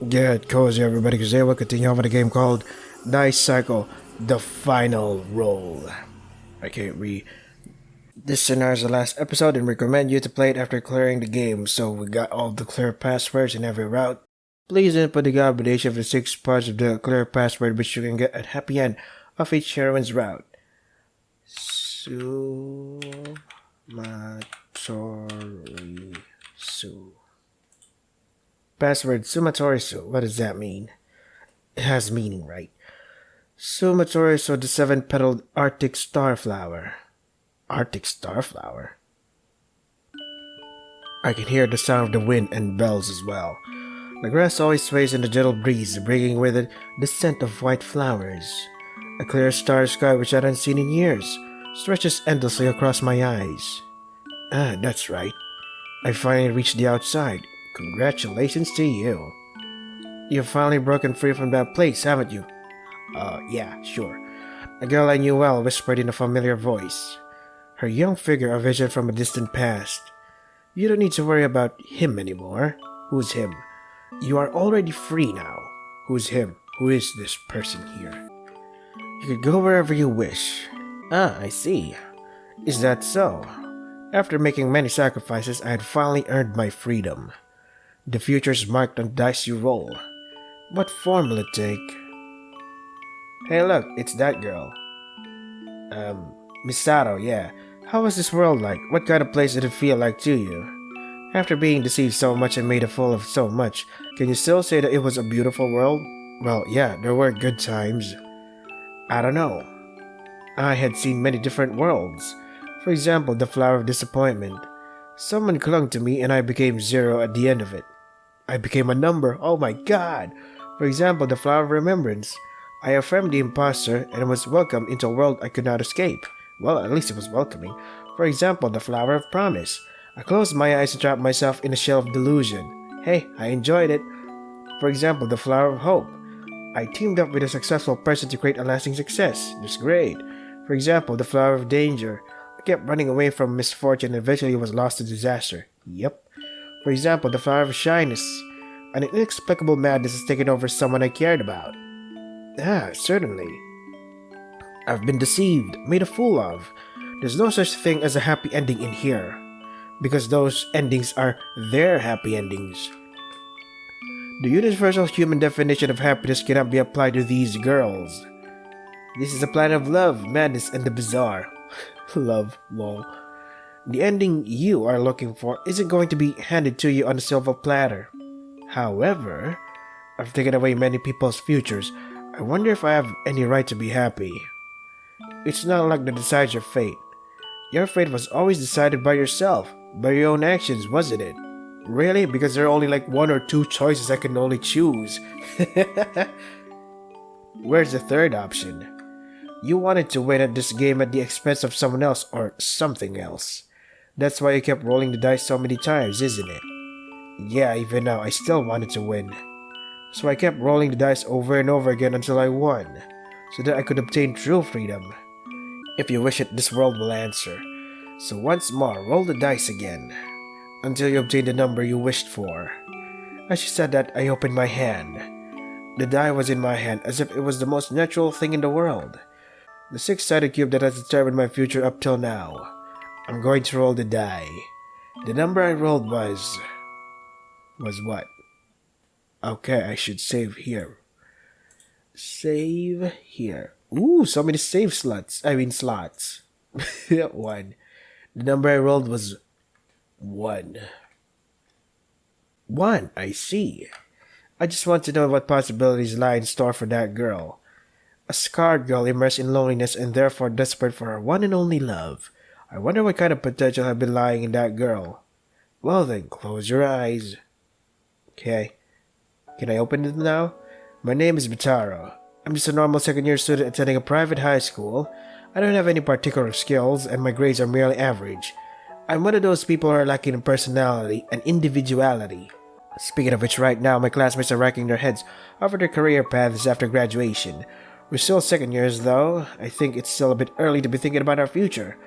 Get cozy, everybody, because today we'll continue on with a game called Dice Cycle: The Final Roll. Okay, this scenario is the last episode, and recommend you to play it after clearing the game. So we got all the clear passwords in every route. Please input the combination of the 6 parts of the clear password, which you can get at happy end of each heroine's route. Sumatori Su. Password Sumatorisu. What does that mean? It has meaning, right? Sumatorisu, the 7-petaled Arctic starflower. Arctic starflower? I can hear the sound of the wind and bells as well. The grass always sways in the gentle breeze, bringing with it the scent of white flowers. A clear star sky which I hadn't seen in years stretches endlessly across my eyes. Ah, that's right. I finally reached the outside. Congratulations to you. You've finally broken free from that place, haven't you? Yeah, sure. A girl I knew well whispered in a familiar voice. Her young figure a vision from a distant past. You don't need to worry about him anymore. Who's him? You are already free now. Who's him? Who is this person here? You could go wherever you wish. Ah, I see. Is that so? After making many sacrifices, I had finally earned my freedom. The future is marked on the dice you roll. What form will it take? Hey look, it's that girl. Misato, yeah. How was this world like? What kind of place did it feel like to you? After being deceived so much and made a fool of so much, can you still say that it was a beautiful world? Well, yeah, there were good times. I don't know. I had seen many different worlds. For example, the flower of disappointment. Someone clung to me and I became 0 at the end of it. I became a number, oh my god! For example, the flower of remembrance. I affirmed the imposter and was welcomed into a world I could not escape. Well, at least it was welcoming. For example, the flower of promise. I closed my eyes and trapped myself in a shell of delusion. Hey, I enjoyed it. For example, the flower of hope. I teamed up with a successful person to create a lasting success. That's great. For example, the flower of danger. I kept running away from misfortune and eventually was lost to disaster. Yep. For example, the flower of shyness. An inexplicable madness has taken over someone I cared about. Ah, certainly. I've been deceived, made a fool of. There's no such thing as a happy ending in here. Because those endings are their happy endings. The universal human definition of happiness cannot be applied to these girls. This is a planet of love, madness, and the bizarre. Love, lol. The ending you are looking for isn't going to be handed to you on a silver platter. However, I've taken away many people's futures. I wonder if I have any right to be happy. It's not luck that decides your fate. Your fate was always decided by yourself, by your own actions, wasn't it? Really? Because there are only like 1 or 2 choices I can only choose. Where's the third option? You wanted to win at this game at the expense of someone else or something else. That's why you kept rolling the dice so many times, isn't it? Yeah, even now, I still wanted to win. So I kept rolling the dice over and over again until I won, so that I could obtain true freedom. If you wish it, this world will answer. So once more, roll the dice again, until you obtain the number you wished for. As she said that, I opened my hand. The die was in my hand as if it was the most natural thing in the world. The 6-sided cube that has determined my future up till now. I'm going to roll the die. The number I rolled was what? Okay, I should save here. Save here. Ooh, so many save slots. 1. The number I rolled was 1. 1, I see. I just want to know what possibilities lie in store for that girl. A scarred girl immersed in loneliness and therefore desperate for her one and only love. I wonder what kind of potential have been lying in that girl. Well then, close your eyes. Okay. Can I open it now? My name is Bitaro. I'm just a normal second-year student attending a private high school. I don't have any particular skills, and my grades are merely average. I'm one of those people who are lacking in personality and individuality. Speaking of which, right now, my classmates are racking their heads over their career paths after graduation. We're still second years, though. I think it's still a bit early to be thinking about our future.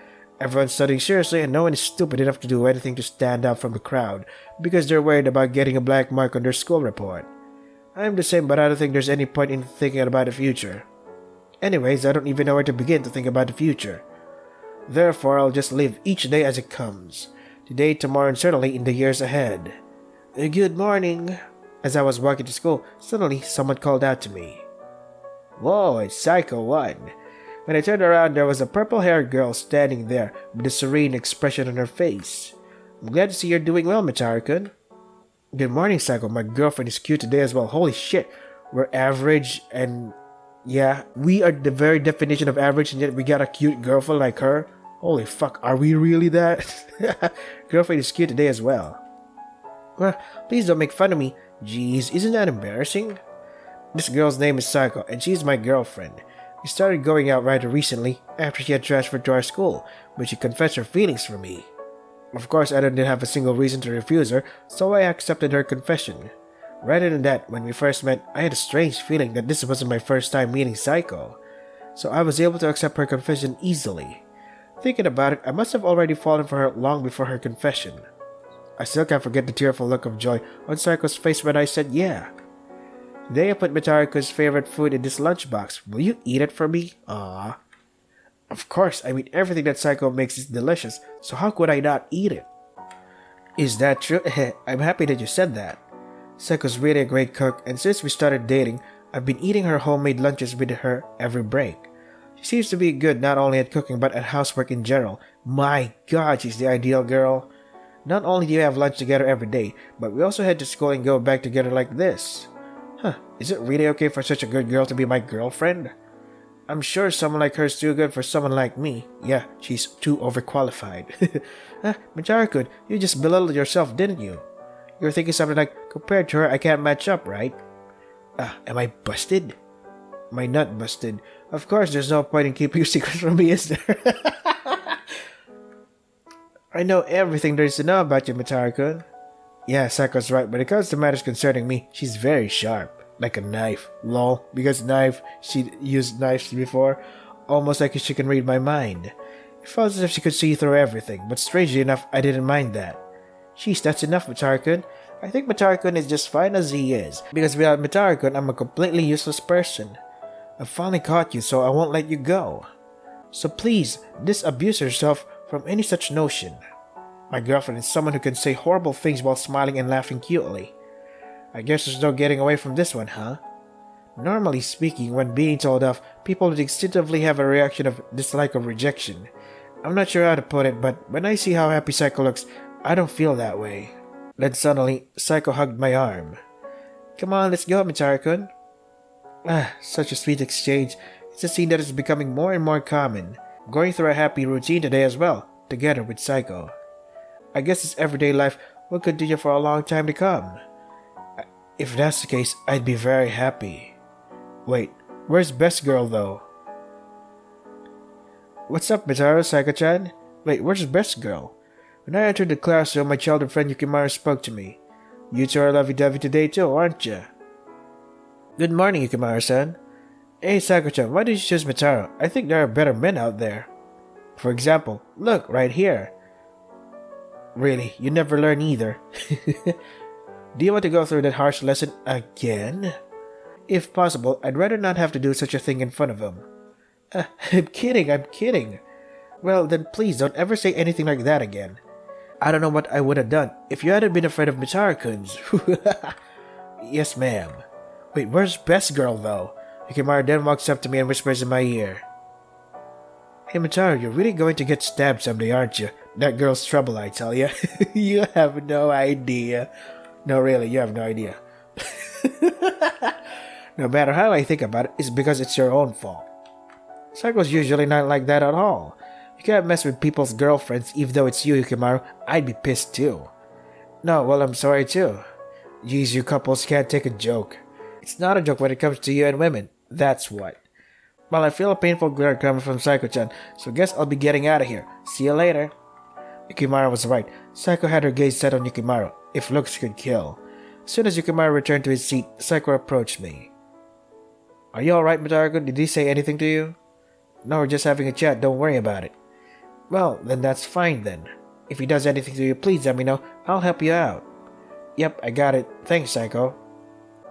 Everyone's studying seriously and no one is stupid enough to do anything to stand out from the crowd because they're worried about getting a black mark on their school report. I'm the same, but I don't think there's any point in thinking about the future. Anyways, I don't even know where to begin to think about the future. Therefore, I'll just live each day as it comes. Today, tomorrow, and certainly in the years ahead. Good morning. As I was walking to school, suddenly someone called out to me. Whoa, it's Psycho 1. When I turned around, there was a purple-haired girl standing there with a serene expression on her face. I'm glad to see you're doing well, Mitaro-kun. Good morning, Psycho. My girlfriend is cute today as well. Holy shit. We're average and... yeah, we are the very definition of average and yet we got a cute girlfriend like her. Holy fuck, are we really that? Girlfriend is cute today as well. Well, please don't make fun of me. Jeez, isn't that embarrassing? This girl's name is Psycho and she's my girlfriend. We started going out rather recently after she had transferred to our school, but she confessed her feelings for me. Of course, I didn't have a single reason to refuse her, so I accepted her confession. Rather than that, when we first met, I had a strange feeling that this wasn't my first time meeting Psycho, so I was able to accept her confession easily. Thinking about it, I must have already fallen for her long before her confession. I still can't forget the tearful look of joy on Psycho's face when I said yeah. Today I put Mitaro-kun's favorite food in this lunchbox. Will you eat it for me? Aww. Of course, I mean everything that Psycho makes is delicious, so how could I not eat it? Is that true? I'm happy that you said that. Psycho's really a great cook, and since we started dating, I've been eating her homemade lunches with her every break. She seems to be good not only at cooking but at housework in general. My god, she's the ideal girl. Not only do we have lunch together every day, but we also head to school and go back together like this. Huh, is it really okay for such a good girl to be my girlfriend? I'm sure someone like her is too good for someone like me. Yeah, she's too overqualified. Mitaro-kun, you just belittled yourself, didn't you? You were thinking something like, compared to her, I can't match up, right? Am I busted? Am I not busted? Of course, there's no point in keeping your secrets from me, is there? I know everything there is to know about you, Mitaro-kun. Yeah, Psycho's right. When it comes to matters concerning me, she's very sharp. Like a knife. Lol. Because she used knives before. Almost like she can read my mind. It felt as if she could see through everything, but strangely enough, I didn't mind that. Jeez, that's enough, Mitaro-kun. I think Mitaro-kun is just fine as he is. Because without Mitaro-kun, I'm a completely useless person. I've finally caught you, so I won't let you go. So please, disabuse yourself from any such notion. My girlfriend is someone who can say horrible things while smiling and laughing cutely. I guess there's no getting away from this one, huh? Normally speaking, when being told off, people would instinctively have a reaction of dislike or rejection. I'm not sure how to put it, but when I see how happy Psycho looks, I don't feel that way. Then suddenly, Psycho hugged my arm. Come on, let's go, Mitaro-kun. Such a sweet exchange. It's a scene that is becoming more and more common. Going through a happy routine today as well, together with Psycho. I guess this everyday life will continue for a long time to come. If that's the case, I'd be very happy. Wait, where's Best Girl though? What's up, Mitaro, Psycho-chan? Wait, where's Best Girl? When I entered the classroom, my childhood friend Yukimaru spoke to me. You two are lovey-dovey today too, aren't you? Good morning, Yukimaru-san. Hey, Psycho-chan, why did you choose Mitaro? I think there are better men out there. For example, look, right here. Really, you never learn either. Do you want to go through that harsh lesson again? If possible, I'd rather not have to do such a thing in front of him. I'm kidding. Well, then please don't ever say anything like that again. I don't know what I would have done if you hadn't been afraid of Mitaro-kun's. Yes, ma'am. Wait, where's Best Girl though? Yukimaru then walks up to me and whispers in my ear. Hey Mitaro, you're really going to get stabbed someday, aren't you? That girl's trouble, I tell ya. You have no idea. No, really, you have no idea. No matter how I think about it, it's because it's your own fault. Psycho's usually not like that at all. You can't mess with people's girlfriends, even though it's you, Yukimaru. I'd be pissed too. No, well, I'm sorry too. Geez, you couples can't take a joke. It's not a joke when it comes to you and women. That's what. Well, I feel a painful glare coming from Psycho-chan, so guess I'll be getting out of here. See you later. Yukimaru was right. Psycho had her gaze set on Yukimaru, if looks could kill. As soon as Yukimaru returned to his seat, Psycho approached me. Are you alright, Mitaro-kun? Did he say anything to you? No, we're just having a chat, don't worry about it. Well, then that's fine then. If he does anything to you, please let me know. I'll help you out. Yep, I got it. Thanks, Psycho.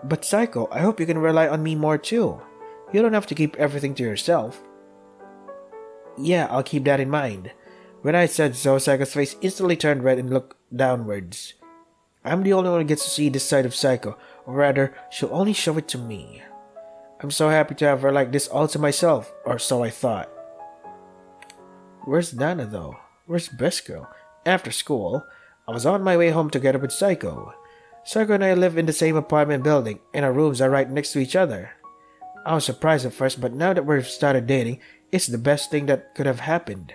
But Psycho, I hope you can rely on me more too. You don't have to keep everything to yourself. Yeah, I'll keep that in mind. When I said so, Psycho's face instantly turned red and looked downwards. I'm the only one who gets to see this side of Psycho, or rather, she'll only show it to me. I'm so happy to have her like this all to myself, or so I thought. Where's Dana though? Where's Best Girl? After school, I was on my way home together with Psycho. Psycho and I live in the same apartment building, and our rooms are right next to each other. I was surprised at first, but now that we've started dating, it's the best thing that could have happened.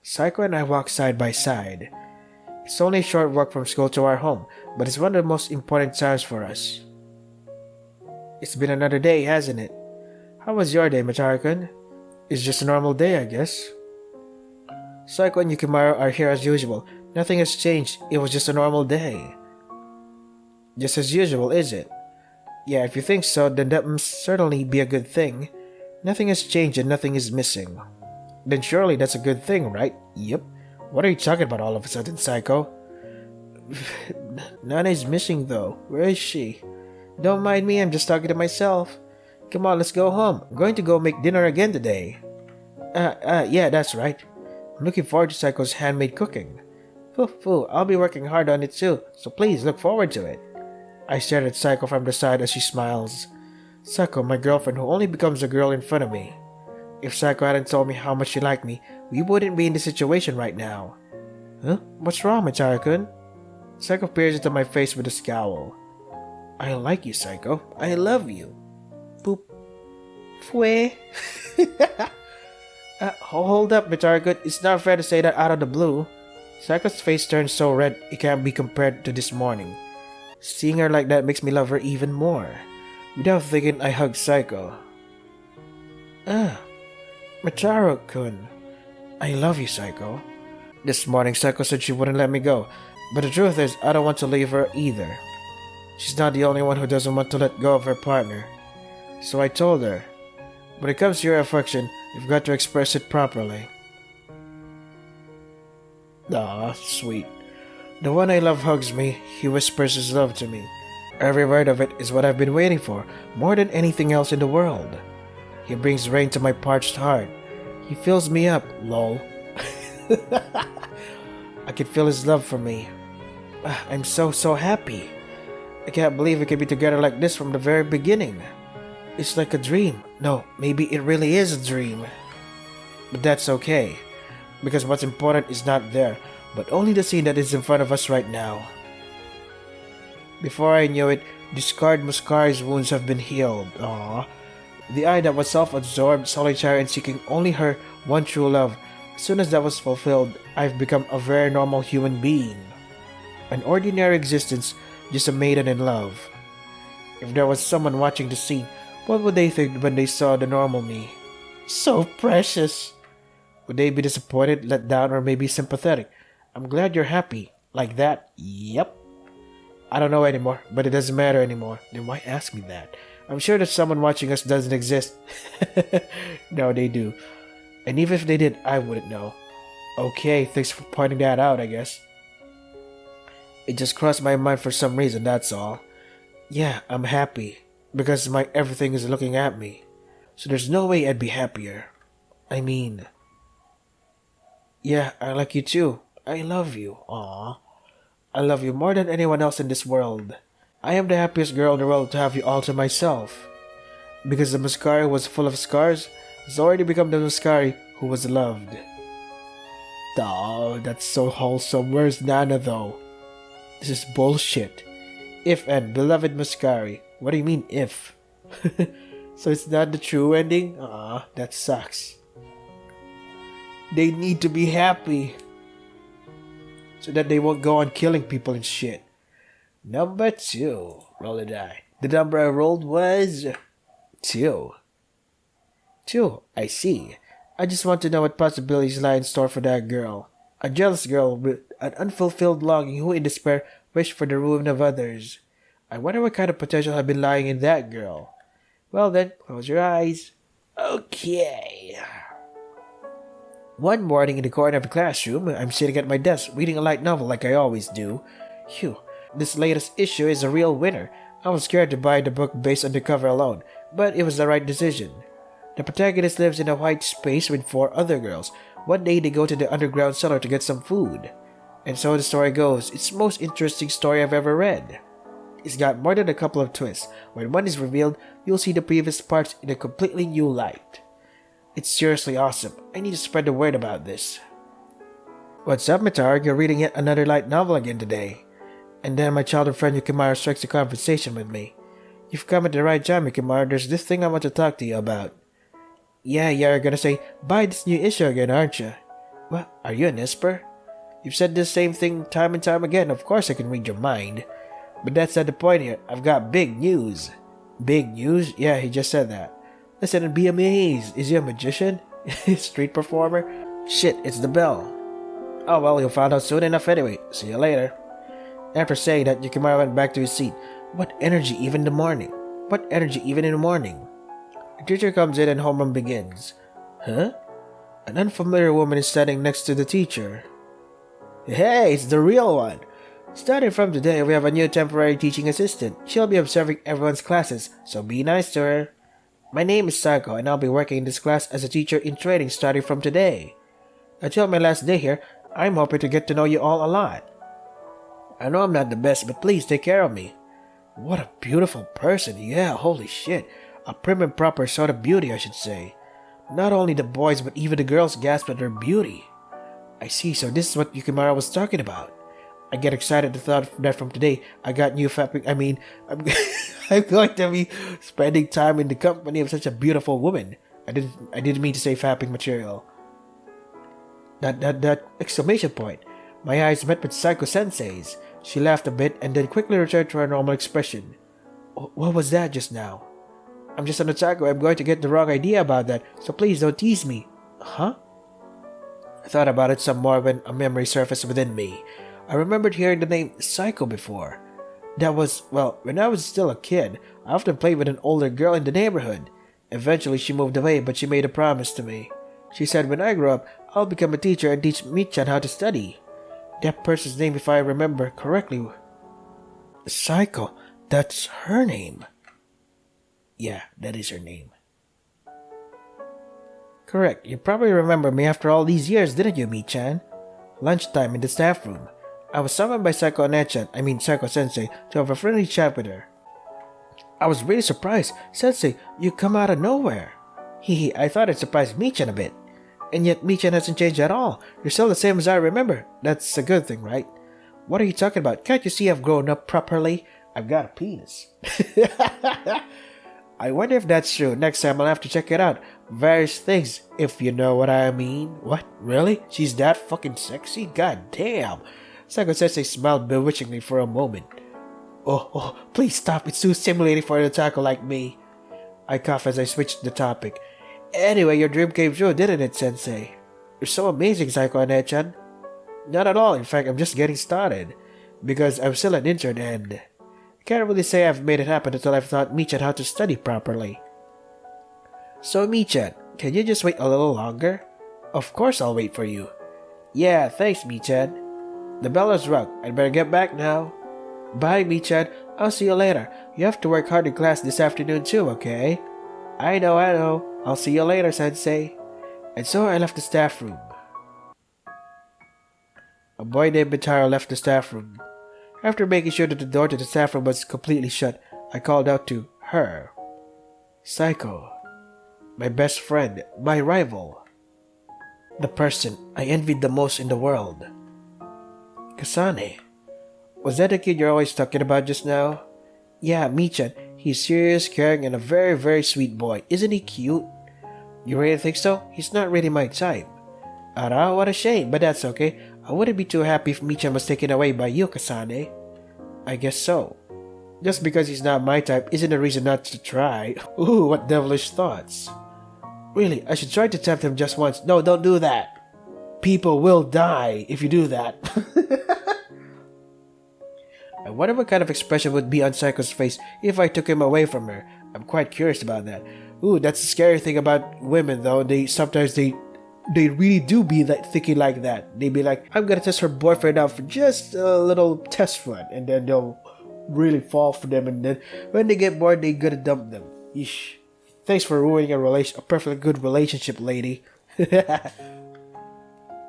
Psycho and I walk side by side. It's only a short walk from school to our home, but it's one of the most important times for us. It's been another day, hasn't it? How was your day, Machara-kun? It's just a normal day, I guess. Psycho and Yukimaru are here as usual. Nothing has changed. It was just a normal day. Just as usual, is it? Yeah, if you think so, then that must certainly be a good thing. Nothing has changed and nothing is missing. Then surely that's a good thing, right? Yep. What are you talking about all of a sudden, Psycho? Nana is missing though. Where is she? Don't mind me, I'm just talking to myself. Come on, let's go home. I'm going to go make dinner again today. Yeah, that's right. I'm looking forward to Psycho's handmade cooking. Foo, I'll be working hard on it too, so please look forward to it. I stared at Psycho from the side as she smiles. Psycho, my girlfriend who only becomes a girl in front of me. If Psycho hadn't told me how much she liked me, we wouldn't be in this situation right now. Huh? What's wrong, Machara-kun? Psycho peers into my face with a scowl. I like you, Psycho. I love you. Boop. Fue. Hold up, Machara-kun. It's not fair to say that out of the blue. Psycho's face turns so red it can't be compared to this morning. Seeing her like that makes me love her even more. Without thinking, I hug Psycho. Machara-kun. I love you, Psycho. This morning, Psycho said she wouldn't let me go, but the truth is, I don't want to leave her either. She's not the only one who doesn't want to let go of her partner. So I told her, when it comes to your affection, you've got to express it properly. Aw, sweet. The one I love hugs me, he whispers his love to me. Every word of it is what I've been waiting for, more than anything else in the world. He brings rain to my parched heart. He fills me up, lol. I can feel his love for me. I'm so happy. I can't believe we could be together like this from the very beginning. It's like a dream. No, maybe it really is a dream. But that's okay, because what's important is not there, but only the scene that is in front of us right now. Before I knew it, the scarred Muscari's wounds have been healed. Aww. The I that was self-absorbed, solitary, and seeking only her one true love. As soon as that was fulfilled, I've become a very normal human being. An ordinary existence, just a maiden in love. If there was someone watching the scene, what would they think when they saw the normal me? So precious! Would they be disappointed, let down, or maybe sympathetic? I'm glad you're happy. Like that? Yep. I don't know anymore, but it doesn't matter anymore. Then why ask me that? I'm sure that someone watching us doesn't exist. No, they do. And even if they did, I wouldn't know. Okay, thanks for pointing that out, I guess. It just crossed my mind for some reason, that's all. Yeah, I'm happy. Because my everything is looking at me. So there's no way I'd be happier. I mean... Yeah, I like you too. I love you. Aww. I love you more than anyone else in this world. I am the happiest girl in the world to have you all to myself. Because the Muscari was full of scars, has already become the Muscari who was loved. Oh, that's so wholesome. Where's Nana though? This is bullshit. If and beloved Muscari. What do you mean if? So it's not the true ending? Ah, that sucks. They need to be happy. So that they won't go on killing people and shit. Number 2. Roll a die. The number I rolled was 2. 2. I see. I just want to know what possibilities lie in store for that girl. A jealous girl with an unfulfilled longing who in despair wished for the ruin of others. I wonder what kind of potential had been lying in that girl. Well then, close your eyes. Okay. One morning in the corner of the classroom, I'm sitting at my desk reading a light novel like I always do. Phew, this latest issue is a real winner. I was scared to buy the book based on the cover alone, but it was the right decision. The protagonist lives in a white space with 4 other girls. One day they go to the underground cellar to get some food. And so the story goes. It's the most interesting story I've ever read. It's got more than a couple of twists. When one is revealed, you'll see the previous parts in a completely new light. It's seriously awesome. I need to spread the word about this. What's up, Mitar? You're reading yet another light novel again today. And then my childhood friend Yukimaro strikes a conversation with me. You've come at the right time, Yukimaro. There's this thing I want to talk to you about. Yeah, you're gonna say, buy this new issue again, aren't you? What? Are you an Esper? You've said this same thing time and time again. Of course I can read your mind. But that's not the point here. I've got big news. Big news? Yeah, he just said that. Listen and be amazed. Is he a magician? Street performer? Shit, it's the bell. Oh well, you'll find out soon enough anyway. See you later. After saying that, Yukimaro went back to his seat. What energy even in the morning? What energy even in the morning? The teacher comes in and homeroom begins. Huh? An unfamiliar woman is standing next to the teacher. Hey, it's the real one. Starting from today, we have a new temporary teaching assistant. She'll be observing everyone's classes, so be nice to her. My name is Psycho, and I'll be working in this class as a teacher in training starting from today. Until my last day here, I'm hoping to get to know you all a lot. I know I'm not the best, but please take care of me. What a beautiful person. Yeah, holy shit. A prim and proper sort of beauty, I should say. Not only the boys, but even the girls gasp at her beauty. I see, so this is what Yukimaro was talking about. I get excited at the thought that from today, I got new fabric. I'm going to be spending time in the company of such a beautiful woman. I didn't mean to say fabric material. That exclamation point. My eyes met with Psycho Sensei's. She laughed a bit and then quickly returned to her normal expression. What was that just now? I'm just an otaku. I'm going to get the wrong idea about that, so please don't tease me. Huh? I thought about it some more when a memory surfaced within me. I remembered hearing the name Psycho before. That was, well, when I was still a kid, I often played with an older girl in the neighborhood. Eventually she moved away, but she made a promise to me. She said when I grow up, I'll become a teacher and teach Michan how to study. That person's name, if I remember correctly, Psycho. That's her name. Yeah, that is her name. Correct. You probably remember me after all these years, didn't you, Michan? Lunchtime in the staff room. I was summoned by Psycho Sensei, to have a friendly chat with her. I was really surprised. Sensei, you come out of nowhere. I thought it surprised Michan a bit. And yet Michan hasn't changed at all. You're still the same as I remember. That's a good thing, right? What are you talking about? Can't you see I've grown up properly? I've got a penis. I wonder if that's true. Next time I'll have to check it out. Various things, if you know what I mean. What? Really? She's that fucking sexy? God damn. Psycho Sensei smiled bewitchingly for a moment. Oh, please stop. It's too stimulating for an otaku like me. I coughed as I switched the topic. Anyway, your dream came true, didn't it, Sensei? You're so amazing, Psycho Anechan. Not at all. In fact, I'm just getting started. Because I'm still an intern and I can't really say I've made it happen until I've taught Michan how to study properly. So, Michan, can you just wait a little longer? Of course I'll wait for you. Yeah, thanks, Michan. The bell has rung. I'd better get back now. Bye, Michan. I'll see you later. You have to work hard in class this afternoon too, okay? I know. I'll see you later, Sensei. And so I left the staff room. A boy named Bitaro left the staff room. After making sure that the door to the staff room was completely shut, I called out to her. Psycho. My best friend. My rival. The person I envied the most in the world. Kasane. Was that the kid you're always talking about just now? Yeah, Michan. He's serious, caring, and a very, very sweet boy. Isn't he cute? You really think so? He's not really my type. Ara, what a shame, but that's okay. I wouldn't be too happy if Michan was taken away by you, Kasane. I guess so. Just because he's not my type isn't a reason not to try. Ooh, what devilish thoughts. Really, I should try to tempt him just once. No, don't do that. People will die if you do that. I wonder what kind of expression would be on Psycho's face if I took him away from her. I'm quite curious about that. Ooh, that's the scary thing about women though. Sometimes they really do be thinking like that. They be like, I'm gonna test her boyfriend out for just a little test run, and then they'll really fall for them, and then when they get bored, they gotta dump them. Yeesh. Thanks for ruining a perfectly good relationship, lady.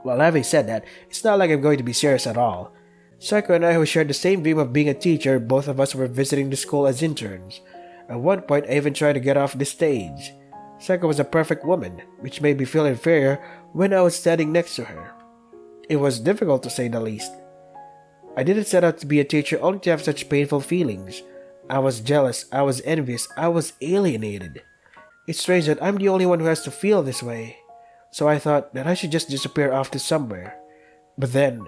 Well, having said that, it's not like I'm going to be serious at all. Saiko and I, who shared the same dream of being a teacher, both of us were visiting the school as interns. At one point, I even tried to get off the stage. Saiko was a perfect woman, which made me feel inferior when I was standing next to her. It was difficult to say the least. I didn't set out to be a teacher only to have such painful feelings. I was jealous, I was envious, I was alienated. It's strange that I'm the only one who has to feel this way. So I thought that I should just disappear off to somewhere. But then,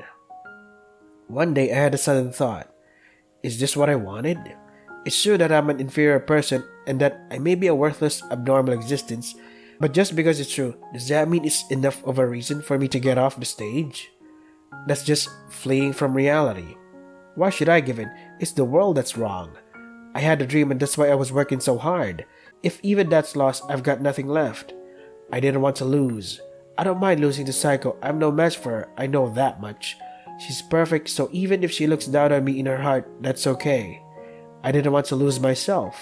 one day I had a sudden thought. Is this what I wanted? It's true that I'm an inferior person and that I may be a worthless, abnormal existence, but just because it's true, does that mean it's enough of a reason for me to get off the stage? That's just fleeing from reality. Why should I give in? It's the world that's wrong. I had a dream and that's why I was working so hard. If even that's lost, I've got nothing left. I didn't want to lose. I don't mind losing to Saiko. I'm no match for her, I know that much. She's perfect, so even if she looks down on me in her heart, that's okay. I didn't want to lose myself,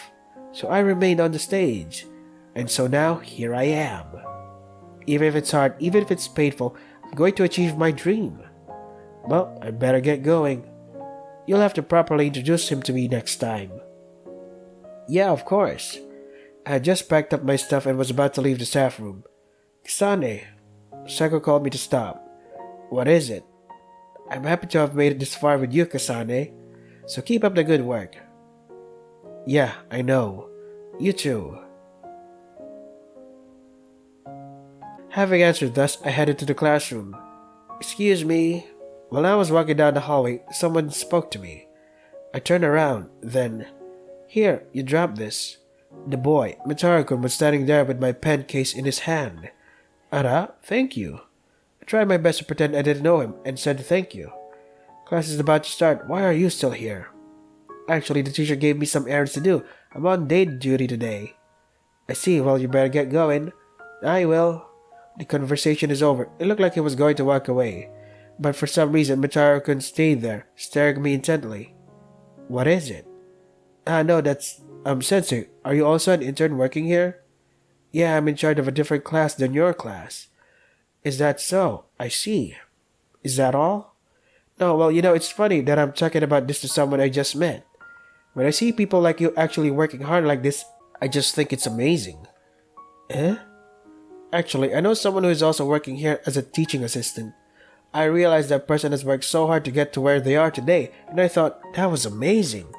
so I remained on the stage. And so now, here I am. Even if it's hard, even if it's painful, I'm going to achieve my dream. Well, I better get going. You'll have to properly introduce him to me next time. Yeah, of course. I had just packed up my stuff and was about to leave the staff room. Kisane, Saiko called me to stop. What is it? I'm happy to have made it this far with you, Kasane. So keep up the good work. Yeah, I know. You too. Having answered thus, I headed to the classroom. Excuse me. While I was walking down the hallway, someone spoke to me. I turned around, then... Here, you dropped this. The boy, Mitaru-kun, was standing there with my pen case in his hand. Ara, thank you. I tried my best to pretend I didn't know him and said thank you. Class is about to start. Why are you still here? Actually, the teacher gave me some errands to do. I'm on day duty today. I see. Well, you better get going. I will. The conversation is over. It looked like he was going to walk away. But for some reason, Mitaru-kun stayed there, staring at me intently. What is it? No, that's... Sensei, are you also an intern working here? Yeah, I'm in charge of a different class than your class. Is that so? I see. Is that all? No, well, it's funny that I'm talking about this to someone I just met. When I see people like you actually working hard like this, I just think it's amazing. Eh? Actually, I know someone who is also working here as a teaching assistant. I realized that person has worked so hard to get to where they are today, and I thought, that was amazing.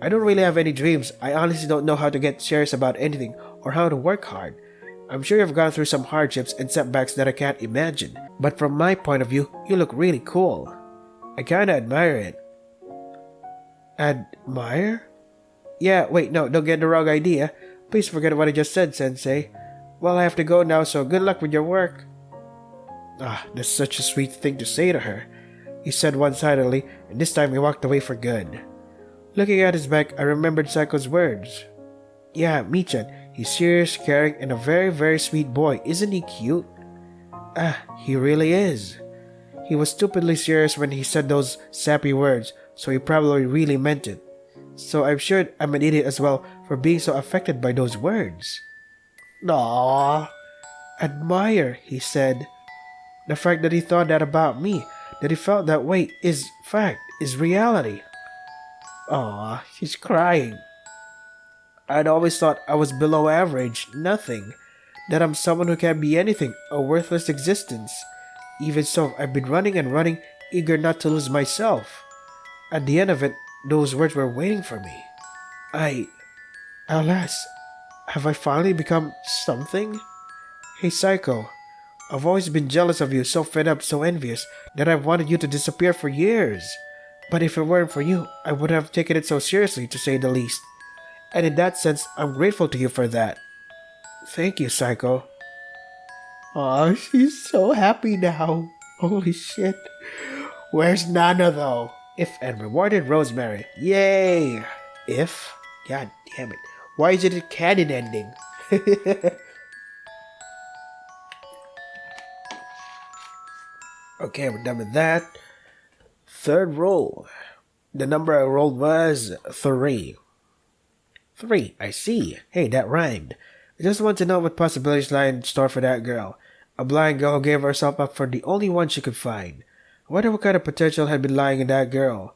I don't really have any dreams. I honestly don't know how to get serious about anything or how to work hard. I'm sure you've gone through some hardships and setbacks that I can't imagine. But from my point of view, you look really cool. I kinda admire it. Admire? Yeah, wait, no, don't get the wrong idea. Please forget what I just said, Sensei. Well, I have to go now, so good luck with your work. That's such a sweet thing to say to her, he said one-sidedly, and this time he walked away for good. Looking at his back, I remembered Saiko's words. Yeah, Michan, he's serious, caring, and a very, very sweet boy. Isn't he cute? He really is. He was stupidly serious when he said those sappy words, so he probably really meant it. So I'm sure I'm an idiot as well for being so affected by those words. Aww. Admire, he said. The fact that he thought that about me, that he felt that way, is fact, is reality. Aw, she's crying. I'd always thought I was below average, nothing. That I'm someone who can't be anything, a worthless existence. Even so, I've been running and running, eager not to lose myself. At the end of it, those words were waiting for me. Alas, have I finally become something? Hey Saiko, I've always been jealous of you, so fed up, so envious, that I've wanted you to disappear for years. But if it weren't for you, I wouldn't have taken it so seriously, to say the least. And in that sense, I'm grateful to you for that. Thank you, Saiko. Aw, she's so happy now. Holy shit. Where's Nana, though? If and rewarded Rosemary. Yay! If? God damn it. Why is it a canon ending? Okay, we're done with that. Third roll. The number I rolled was 3. 3, I see. Hey, that rhymed. I just want to know what possibilities lie in store for that girl. A blind girl who gave herself up for the only one she could find. I wonder what kind of potential had been lying in that girl.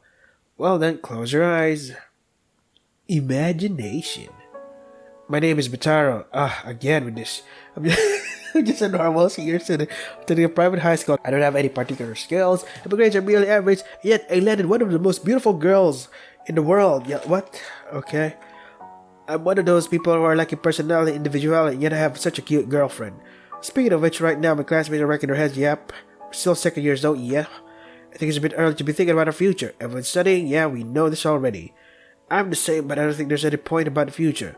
Well then, close your eyes. Imagination. My name is Bitaro. Again with this. I'm just a normal senior student attending a private high school. I don't have any particular skills. My grades are merely average, yet I landed one of the most beautiful girls in the world. Yeah, what? Okay. I'm one of those people who are lacking personality and individuality, yet I have such a cute girlfriend. Speaking of which, right now my classmates are racking their heads. Yep. Still second years though, yeah. I think it's a bit early to be thinking about our future. Everyone's studying, yeah, we know this already. I'm the same, but I don't think there's any point about the future.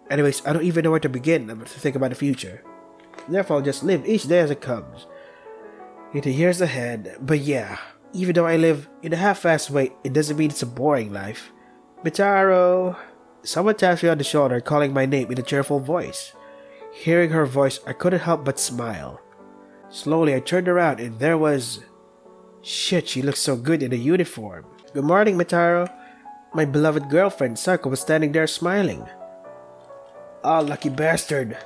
Anyways, I don't even know where to begin to think about the future. Therefore, I'll just live each day as it comes. 80 years ahead, but yeah, even though I live in a half-assed way, it doesn't mean it's a boring life. Mitaro! Someone taps me on the shoulder, calling my name in a cheerful voice. Hearing her voice, I couldn't help but smile. Slowly, I turned around and there was... Shit, she looks so good in a uniform. Good morning, Mitaro. My beloved girlfriend, Sako, was standing there smiling. Ah, lucky bastard.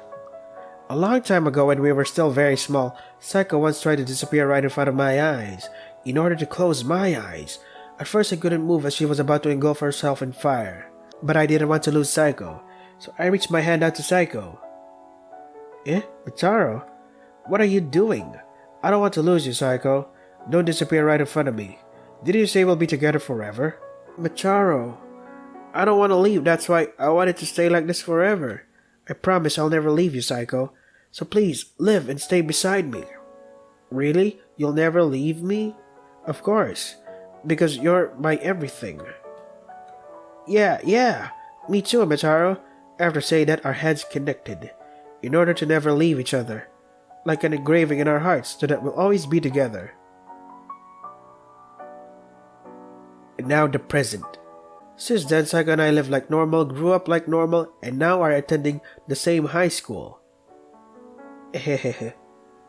A long time ago when we were still very small, Sako once tried to disappear right in front of my eyes, in order to close my eyes. At first I couldn't move as she was about to engulf herself in fire. But I didn't want to lose Sako, so I reached my hand out to Sako. Mitaro? What are you doing? I don't want to lose you, Sako. Don't disappear right in front of me. Didn't you say we'll be together forever? Mitaro, I don't want to leave, that's why I wanted to stay like this forever. I promise I'll never leave you, Sako. So please, live and stay beside me. Really? You'll never leave me? Of course. Because you're my everything. Yeah. Me too, Mitaro. After saying that, our heads connected. In order to never leave each other. Like an engraving in our hearts, so that we'll always be together. And now the present. Since then, Sako and I live like normal, grew up like normal, and now are attending the same high school.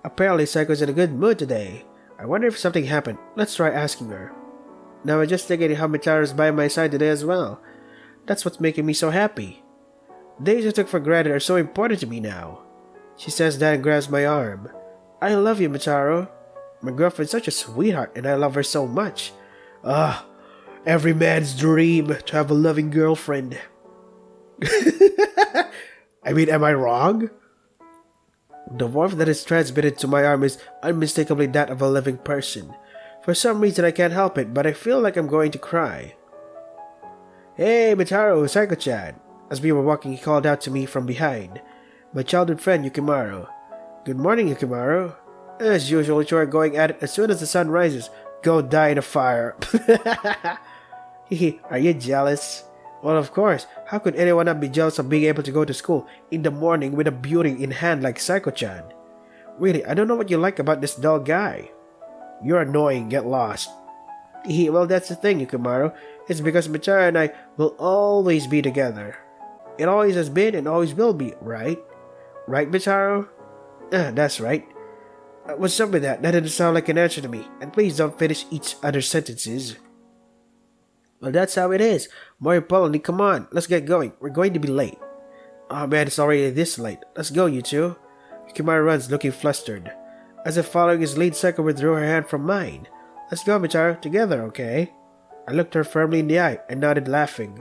Apparently, Sako's in a good mood today. I wonder if something happened. Let's try asking her. Now I'm just thinking how Mitaro's by my side today as well. That's what's making me so happy. Days I took for granted are so important to me now. She says that and grabs my arm. I love you, Mitaro. My girlfriend's such a sweetheart and I love her so much. Every man's dream to have a loving girlfriend. I mean, am I wrong? The warmth that is transmitted to my arm is unmistakably that of a living person. For some reason I can't help it, but I feel like I'm going to cry. Hey, Mitaro, Sako-chan. As we were walking, he called out to me from behind. My childhood friend, Yukimaru. Good morning, Yukimaru. As usual, you are going at it as soon as the sun rises. Go die in a fire. Are you jealous? Well, of course. How could anyone not be jealous of being able to go to school in the morning with a beauty in hand like Sako-chan? Really, I don't know what you like about this dull guy. You're annoying, get lost. Well, that's the thing, Yukimaru. It's because Mitaro and I will always be together. It always has been and always will be, right? Right, Mitaro? That's right. What's up with that? That didn't sound like an answer to me. And please don't finish each other's sentences. Well, that's how it is. More importantly, come on, let's get going. We're going to be late. Oh man, it's already this late. Let's go, you two. Yukimaru runs, looking flustered. As if following his lead, Sako withdrew her hand from mine. Let's go, Mitaro, together, okay? I looked her firmly in the eye and nodded, laughing.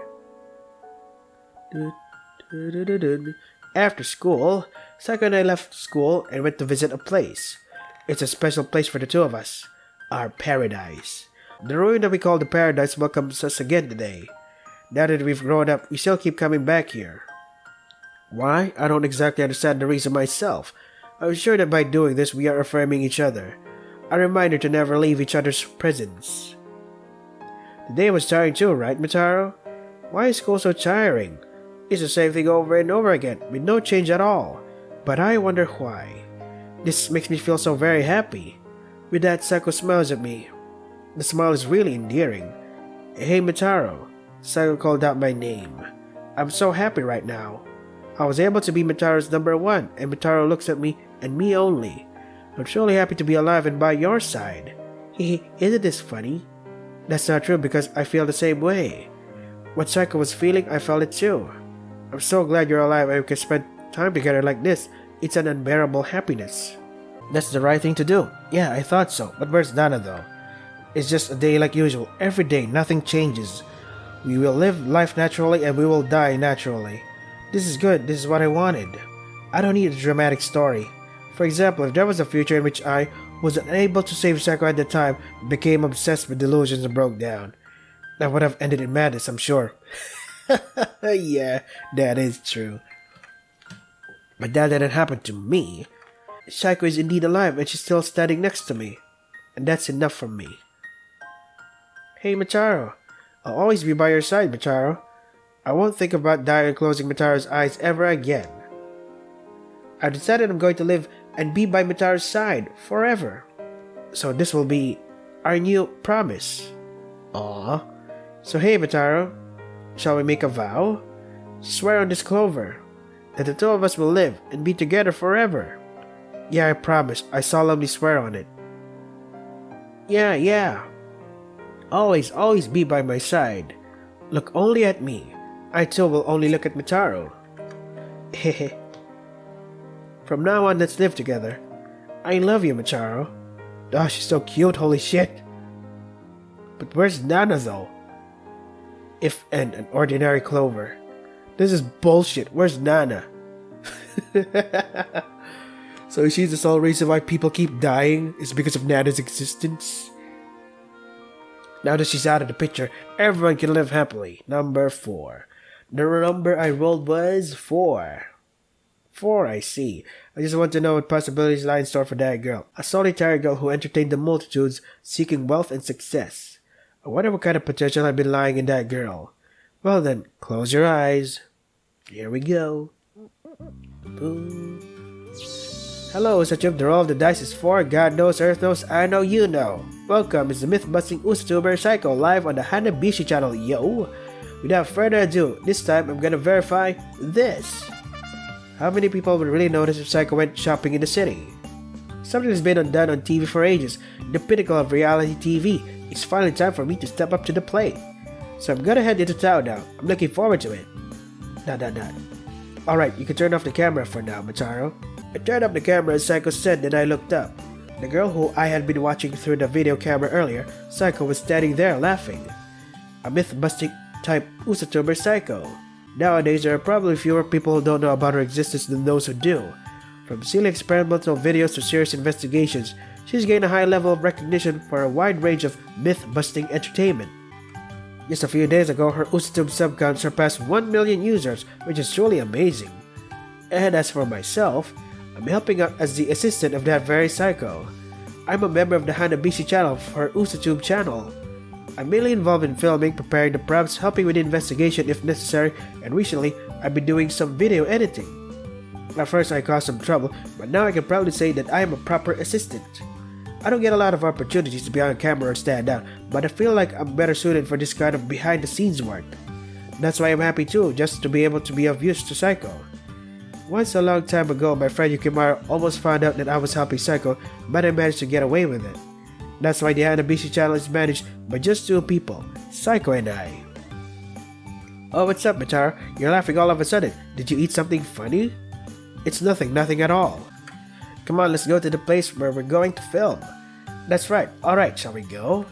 After school, Sako and I left school and went to visit a place. It's a special place for the two of us. Our paradise. The ruin that we call the paradise welcomes us again today. Now that we've grown up, we still keep coming back here. Why? I don't exactly understand the reason myself. I'm sure that by doing this, we are affirming each other. A reminder to never leave each other's presence. The day was tiring too, right, Mitaro? Why is school so tiring? It's the same thing over and over again, with no change at all. But I wonder why. This makes me feel so very happy. With that, Sako smiles at me. The smile is really endearing. Hey, Mitaro. Sako called out my name. I'm so happy right now. I was able to be Mitaro's number one, and Mitaro looks at me, and me only. I'm truly happy to be alive and by your side. Isn't this funny? That's not true because I feel the same way. What Psycho was feeling, I felt it too. I'm so glad you're alive and we can spend time together like this. It's an unbearable happiness. That's the right thing to do. Yeah, I thought so. But where's Nana though? It's just a day like usual. Every day, nothing changes. We will live life naturally and we will die naturally. This is good. This is what I wanted. I don't need a dramatic story. For example, if there was a future in which I was unable to save Psycho at the time, became obsessed with delusions and broke down, that would have ended in madness, I'm sure. Yeah, that is true. But that didn't happen to me. Psycho is indeed alive and she's still standing next to me. And that's enough for me. Hey Macharo, I'll always be by your side, Macharo. I won't think about dying and closing Mataro's eyes ever again. I've decided I'm going to live and be by Mataro's side forever. So this will be our new promise. Aww. So hey Mataro, shall we make a vow? Swear on this clover that the two of us will live and be together forever. Yeah, I promise. I solemnly swear on it. Yeah. Always be by my side. Look only at me. I too will only look at Mataro. Hehe. From now on, let's live together. I love you, Macharo. Oh, she's so cute, holy shit. But where's Nana, though? If an ordinary clover. This is bullshit. Where's Nana? So she's the sole reason why people keep dying is because of Nana's existence? Now that she's out of the picture, everyone can live happily. Number 4. The number I rolled was 4. 4, I see. I just want to know what possibilities lie in store for that girl. A solitary girl who entertained the multitudes, seeking wealth and success. I wonder what kind of potential had been lying in that girl. Well then, close your eyes. Here we go. Boom. Hello, such of the roll of the dice is 4. God knows, Earth knows, I know you know. Welcome, it's the myth-busting USAtuber Psycho live on the Hanabishi channel, yo. Without further ado, this time I'm gonna verify this. How many people would really notice if Psycho went shopping in the city? Something has been done on TV for ages, the pinnacle of reality TV. It's finally time for me to step up to the plate. So I'm gonna head into town now. I'm looking forward to it. Alright, you can turn off the camera for now, Macharo. I turned up the camera as Psycho said, then I looked up. The girl who I had been watching through the video camera earlier, Psycho, was standing there laughing. A myth-busting type USAtuber Psycho. Nowadays, there are probably fewer people who don't know about her existence than those who do. From silly experimental videos to serious investigations, she's gained a high level of recognition for a wide range of myth-busting entertainment. Just a few days ago, her USAtube sub count surpassed 1 million users, which is truly amazing. And as for myself, I'm helping out as the assistant of that very Psycho. I'm a member of the Hanabishi channel for her USAtube channel. I'm mainly involved in filming, preparing the prompts, helping with the investigation if necessary, and recently, I've been doing some video editing. At first I caused some trouble, but now I can proudly say that I am a proper assistant. I don't get a lot of opportunities to be on camera or stand out, but I feel like I'm better suited for this kind of behind-the-scenes work. That's why I'm happy too, just to be able to be of use to Psycho. Once a long time ago, my friend Yukimaro almost found out that I was helping Psycho, but I managed to get away with it. That's why the Hanabishi channel is managed by just 2 people, Psycho and I. Oh, what's up, Mataro? You're laughing all of a sudden. Did you eat something funny? It's nothing at all. Come on, let's go to the place where we're going to film. That's right. Alright, shall we go?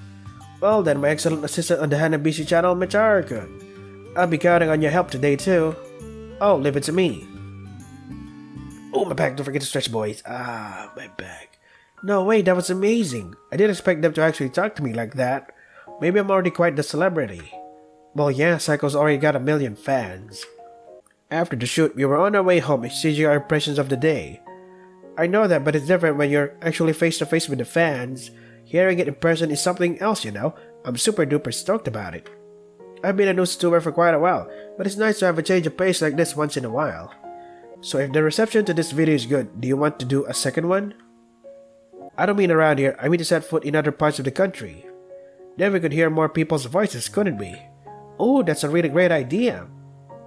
Well then, my excellent assistant on the Hanabishi channel, Mataro-kun. I'll be counting on your help today too. Oh, leave it to me. Oh, my back, don't forget to stretch, boys. Ah, my back. No, wait, that was amazing. I didn't expect them to actually talk to me like that. Maybe I'm already quite the celebrity. Well, yeah, Psycho's already got 1 million fans. After the shoot, we were on our way home exchanging our impressions of the day. I know that, but it's different when you're actually face to face with the fans. Hearing it in person is something else, you know. I'm super duper stoked about it. I've been a news tuber for quite a while, but it's nice to have a change of pace like this once in a while. So if the reception to this video is good, do you want to do a second one? I don't mean around here, I mean to set foot in other parts of the country. Then we could hear more people's voices, couldn't we? Oh, that's a really great idea.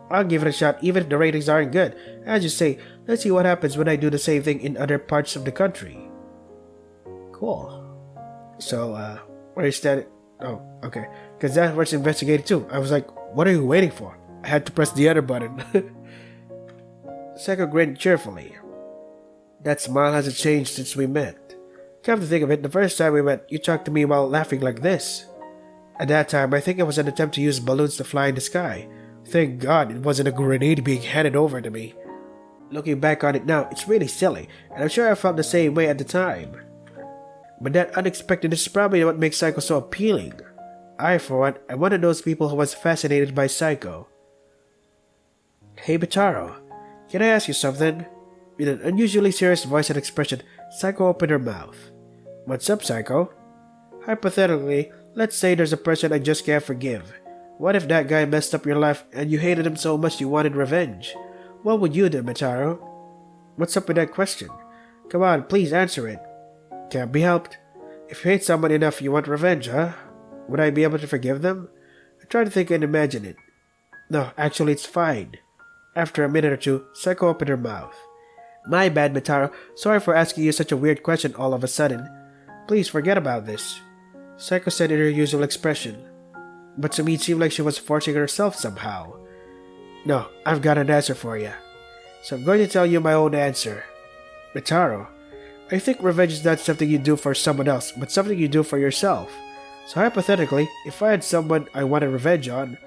I'll give it a shot even if the ratings aren't good. As you say, let's see what happens when I do the same thing in other parts of the country. Cool. So, where is that? Oh, okay. Because that was investigated too. I was like, what are you waiting for? I had to press the other button. Psycho grinned cheerfully. That smile hasn't changed since we met. Come to think of it, the first time we met, you talked to me while laughing like this. At that time, I think it was an attempt to use balloons to fly in the sky. Thank God it wasn't a grenade being handed over to me. Looking back on it now, it's really silly, and I'm sure I felt the same way at the time. But that unexpectedness is probably what makes Psycho so appealing. I, for one, am one of those people who was fascinated by Psycho. Hey, Bitaro, can I ask you something? With an unusually serious voice and expression, Psycho opened her mouth. What's up, Psycho? Hypothetically, let's say there's a person I just can't forgive. What if that guy messed up your life and you hated him so much you wanted revenge? What would you do, Bitaro? What's up with that question? Come on, please answer it. Can't be helped. If you hate someone enough, you want revenge, huh? Would I be able to forgive them? I try to think and imagine it. No, actually, it's fine. After a minute or two, Psycho opened her mouth. My bad, Mitaro. Sorry for asking you such a weird question all of a sudden. Please forget about this. Psycho said in her usual expression. But to me, it seemed like she was forcing herself somehow. No, I've got an answer for you. So I'm going to tell you my own answer. Mitaro, I think revenge is not something you do for someone else, but something you do for yourself. So hypothetically, if I had someone I wanted revenge on,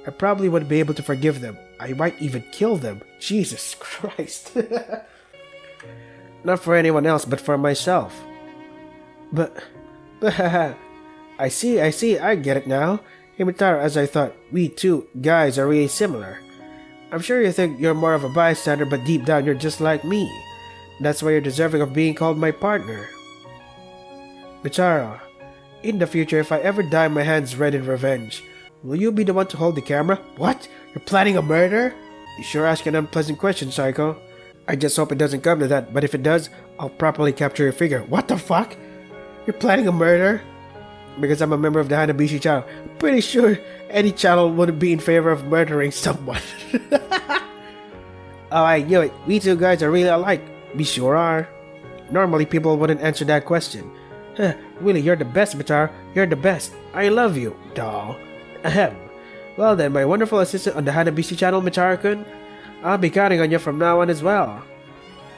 I probably wouldn't be able to forgive them. I might even kill them. Jesus Christ. Not for anyone else, but for myself. But I see, I get it now. Hey Mitaro, as I thought, we two guys are really similar. I'm sure you think you're more of a bystander, but deep down you're just like me. That's why you're deserving of being called my partner. Mitaro, in the future, if I ever dye my hands red in revenge, will you be the one to hold the camera? What? You're planning a murder? You sure ask an unpleasant question, Psycho. I just hope it doesn't come to that, but if it does, I'll properly capture your figure. What the fuck? You're planning a murder? Because I'm a member of the Hanabishi channel. Pretty sure any channel wouldn't be in favor of murdering someone. Oh, I knew it. We two guys are really alike. We sure are. Normally, people wouldn't answer that question. Really, you're the best, Mitaro. You're the best. I love you, doll. Ahem. Well then, my wonderful assistant on the Hanabishi channel, Mitaro-kun, I'll be counting on you from now on as well.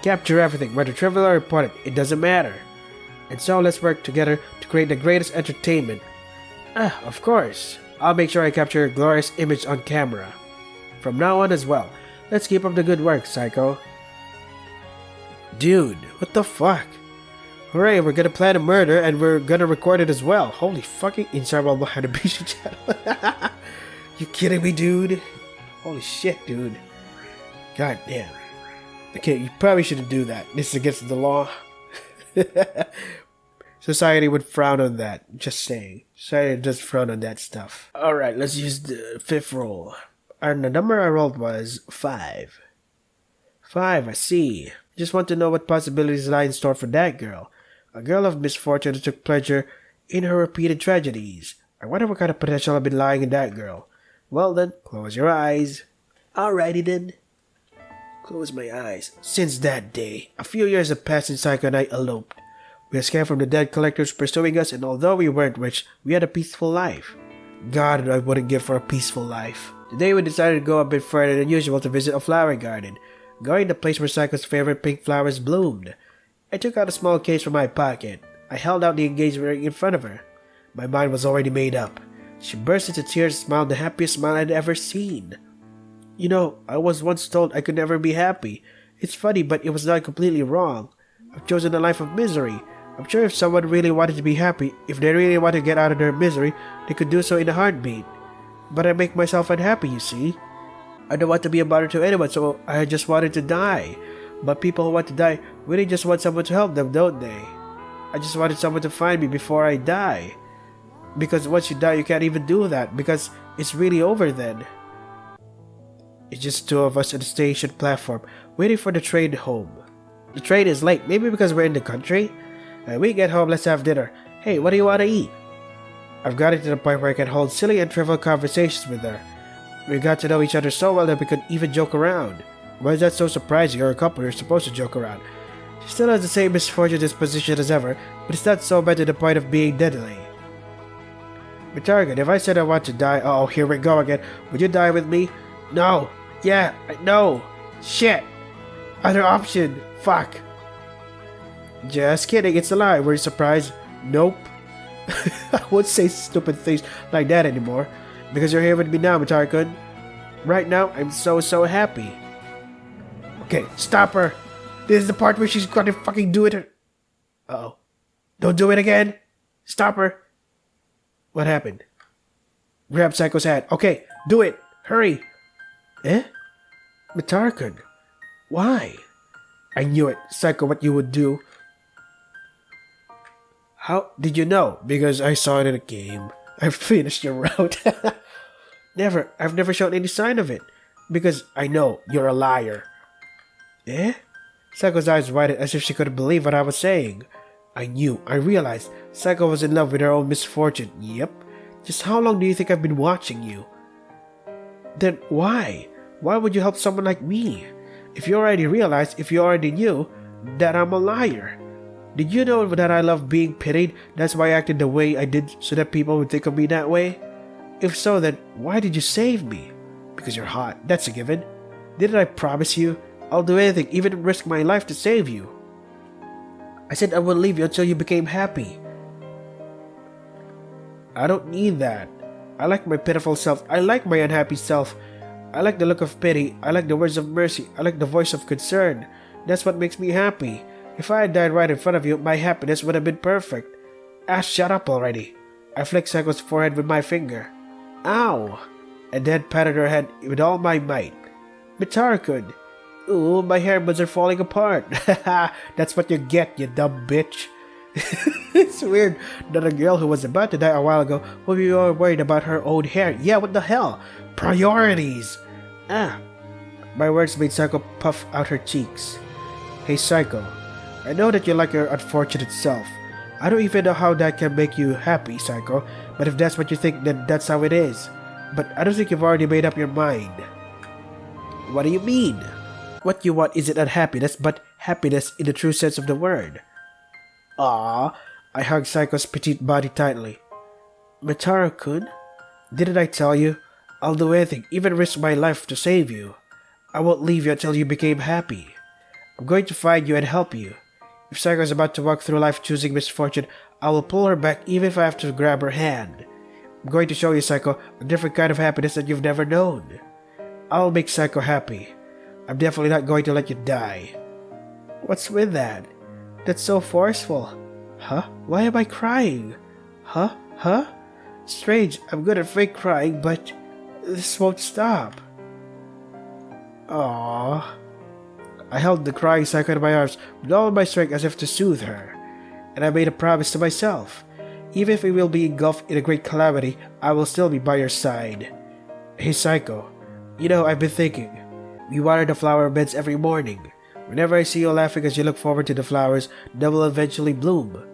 Capture everything, whether trivial or important, it doesn't matter. And so let's work together to create the greatest entertainment. Of course. I'll make sure I capture your glorious image on camera. From now on as well. Let's keep up the good work, Psycho. Dude, what the fuck? Hooray, we're gonna plan a murder and we're gonna record it as well. Holy fucking Insarwal Hanabishi channel. You kidding me, dude? Holy shit, dude. God damn. Okay, you probably shouldn't do that. This is against the law. Society would frown on that. Just saying. Society does frown on that stuff. Alright, let's use the fifth roll. And the number I rolled was 5. 5, I see. Just want to know what possibilities lie in store for that girl. A girl of misfortune that took pleasure in her repeated tragedies. I wonder what kind of potential have been lying in that girl. Well then, close your eyes. Alrighty then. Close my eyes. Since that day, a few years have passed since Psycho and I eloped. We escaped from the dead collectors pursuing us, and although we weren't rich, we had a peaceful life. God, I wouldn't give for a peaceful life. Today we decided to go a bit further than usual to visit a flower garden, going to the place where Psycho's favorite pink flowers bloomed. I took out a small case from my pocket. I held out the engagement ring in front of her. My mind was already made up. She burst into tears and smiled the happiest smile I'd ever seen. You know, I was once told I could never be happy. It's funny, but it was not completely wrong. I've chosen a life of misery. I'm sure if someone really wanted to be happy, if they really wanted to get out of their misery, they could do so in a heartbeat. But I make myself unhappy, you see. I don't want to be a bother to anyone, so I just wanted to die. But people who want to die really just want someone to help them, don't they? I just wanted someone to find me before I die. Because once you die, you can't even do that, because it's really over then. It's just two of us at the station platform, waiting for the train home. The train is late, maybe because we're in the country? When we get home, let's have dinner. Hey, what do you want to eat? I've got it to the point where I can hold silly and trivial conversations with her. We got to know each other so well that we could even joke around. Why is that so surprising? You're a couple, you're supposed to joke around. She still has the same misfortune disposition as ever, but it's not so bad to the point of being deadly. Target, if I said I want to die, oh, here we go again. Would you die with me? No. Yeah, no. Shit. Other option. Fuck. Just kidding, it's a lie. Were you surprised? Nope. I won't say stupid things like that anymore. Because you're here with me now, Mitarkun. Right now, I'm so happy. Okay, stop her. This is the part where she's gonna fucking do it. Uh-oh. Don't do it again. Stop her. What happened? Grab Psycho's hand. Okay, do it. Hurry. Eh? Mitarkun. Why? I knew it. Psycho, what you would do. How did you know? Because I saw it in a game. I finished your route. Never. I've never shown any sign of it. Because I know you're a liar. Eh? Psycho's eyes widened as if she couldn't believe what I was saying. I realized Psycho was in love with her own misfortune. Yep. Just how long do you think I've been watching you? Then why? Why would you help someone like me? If you already knew that I'm a liar. Did you know that I love being pitied? That's why I acted the way I did so that people would think of me that way? If so, then why did you save me? Because you're hot, that's a given. Didn't I promise you? I'll do anything, even risk my life to save you. I said I would leave you until you became happy. I don't need that. I like my pitiful self. I like my unhappy self. I like the look of pity. I like the words of mercy. I like the voice of concern. That's what makes me happy. If I had died right in front of you, my happiness would have been perfect. Ah, shut up already. I flicked Psycho's forehead with my finger. Ow! And then patted her head with all my might. Mitarkun. Ooh, my hair buds are falling apart. That's what you get, you dumb bitch. It's weird that a girl who was about to die a while ago will be more worried about her own hair. Yeah, what the hell? Priorities! Ah. My words made Psycho puff out her cheeks. Hey Psycho, I know that you like your unfortunate self. I don't even know how that can make you happy, Psycho, but if that's what you think, then that's how it is. But I don't think you've already made up your mind. What do you mean? What you want isn't unhappiness, but happiness in the true sense of the word. Ah, I hugged Psycho's petite body tightly. Mitarkun, didn't I tell you? I'll do anything, even risk my life to save you. I won't leave you until you became happy. I'm going to find you and help you. If Psycho is about to walk through life choosing misfortune, I will pull her back even if I have to grab her hand. I'm going to show you, Psycho, a different kind of happiness that you've never known. I'll make Psycho happy. I'm definitely not going to let you die. What's with that? That's so forceful. Huh? Why am I crying? Huh? Strange, I'm good at fake crying, but this won't stop. Aww. I held the crying Psycho in my arms with all my strength as if to soothe her. And I made a promise to myself. Even if we will be engulfed in a great calamity, I will still be by your side. Hey Psycho, you know, I've been thinking. We water the flower beds every morning. Whenever I see you laughing as you look forward to the flowers that will eventually bloom.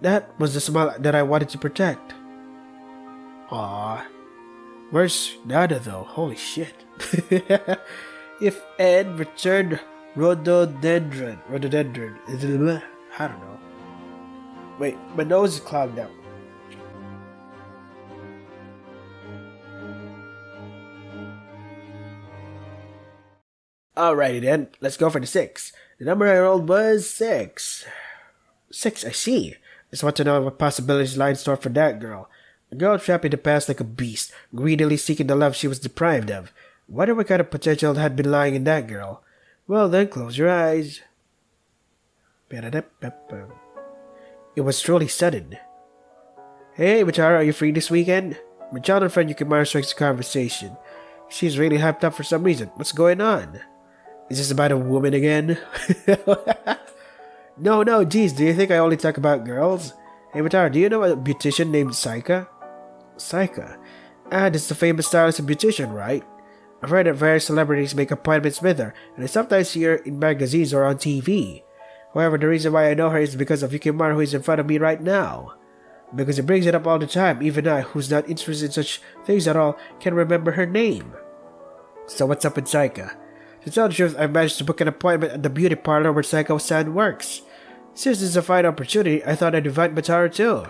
That was the smile that I wanted to protect. Aww. Where's Nada though? Holy shit. If Ed returned rhododendron. I don't know. Wait, my nose is clogged up. Alrighty then, let's go for the 6. The number I rolled was 6. 6, I see. Just want to know what possibilities lie in store for that girl. A girl trapped in the past like a beast, greedily seeking the love she was deprived of. Wonder what kind of potential had been lying in that girl. Well then, close your eyes. It was truly sudden. Hey, Machara, are you free this weekend? My childhood friend Yukimura strikes a conversation. She's really hyped up for some reason. What's going on? Is this about a woman again? No, geez, do you think I only talk about girls? Hey, Machara, do you know a beautician named Saika? Saika? Ah, that's the famous stylist and beautician, right? I've heard that various celebrities make appointments with her, and I sometimes see her in magazines or on TV. However, the reason why I know her is because of Yukimura, who is in front of me right now. Because he brings it up all the time, even I, who's not interested in such things at all, can remember her name. So what's up with Saika? To tell the truth, I managed to book an appointment at the beauty parlor where Saika-san works. Since this is a fine opportunity, I thought I'd invite Mataru too.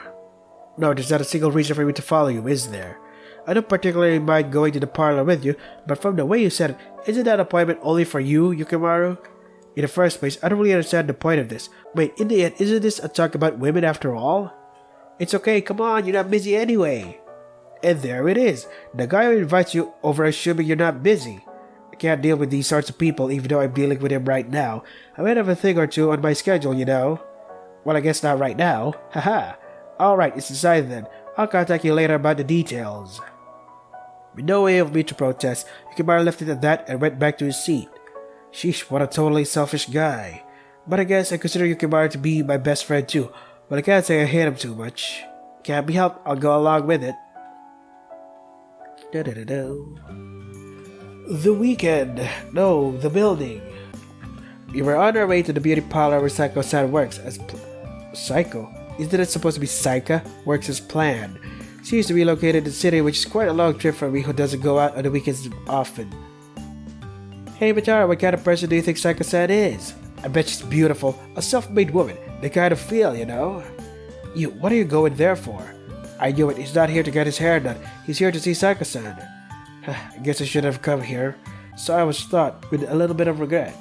No, there's not a single reason for me to follow you, is there? I don't particularly mind going to the parlor with you, but from the way you said it, isn't that appointment only for you, Yukimaru? In the first place, I don't really understand the point of this. Wait, in the end, isn't this a talk about women after all? It's okay, come on, you're not busy anyway. And there it is, the guy who invites you over assuming you're not busy. I can't deal with these sorts of people even though I'm dealing with him right now. I might have a thing or two on my schedule, you know. Well, I guess not right now. Haha. Alright, it's decided then. I'll contact you later about the details. With no way of me to protest, Yukimaru left it at that and went back to his seat. Sheesh, what a totally selfish guy. But I guess I consider Yukimaru to be my best friend too, but I can't say I hate him too much. Can't be helped, I'll go along with it. The weekend. No, the building. We were on our way to the beauty parlor where Saiko-san works as Saiko? Isn't it supposed to be Saika? Works as planned. She used to be located in the city, which is quite a long trip for me who doesn't go out on the weekends often. Hey Batara, what kind of person do you think Saiko-san is? I bet she's beautiful, a self-made woman, the kind of feel, you know? You, what are you going there for? I knew it, he's not here to get his hair done, he's here to see Saiko-san. I guess I should have come here. So I was thought, with a little bit of regret.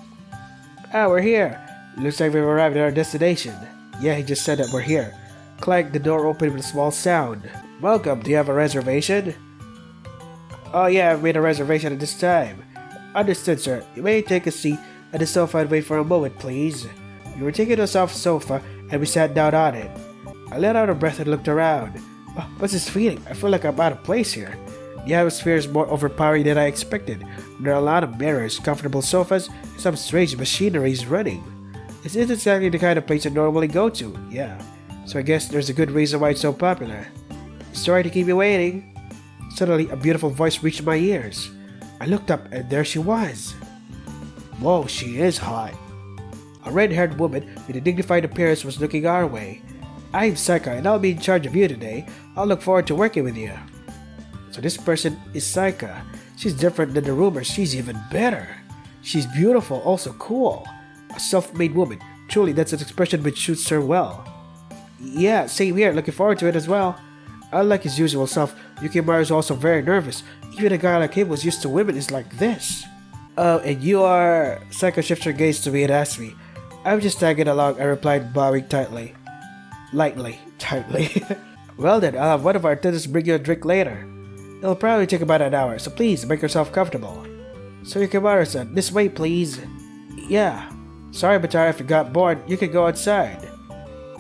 Ah, we're here. Looks like we've arrived at our destination. Yeah, he just said that we're here. Clank, the door opened with a small sound. Welcome, do you have a reservation? Oh yeah, I've made a reservation at this time. Understood, sir. You may take a seat at the sofa and wait for a moment, please. We were taken to a soft sofa and we sat down on it. I let out a breath and looked around. Oh, what's this feeling? I feel like I'm out of place here. The atmosphere is more overpowering than I expected. There are a lot of mirrors, comfortable sofas, and some strange machinery is running. This isn't exactly the kind of place I normally go to, yeah. So I guess there's a good reason why it's so popular. Sorry to keep you waiting. Suddenly, a beautiful voice reached my ears. I looked up and there she was. Whoa, she is hot. A red-haired woman with a dignified appearance was looking our way. I'm Saika and I'll be in charge of you today. I'll look forward to working with you. So this person is Saika. She's different than the rumors, she's even better. She's beautiful, also cool. A self-made woman. Truly, that's an expression which suits her well. Yeah, same here, looking forward to it as well. Unlike his usual self, Yukimaru is also very nervous. Even a guy like him was used to women is like this. Oh, and you are... Saika shifts her gaze to me and asks me. I'm just tagging along, I replied, bowing tightly. Tightly. Well then, I'll have one of our attendants bring you a drink later. It'll probably take about an hour, so please make yourself comfortable. So Yukimaru-san, this way please. Yeah. Sorry Batara, if you got bored, you can go outside.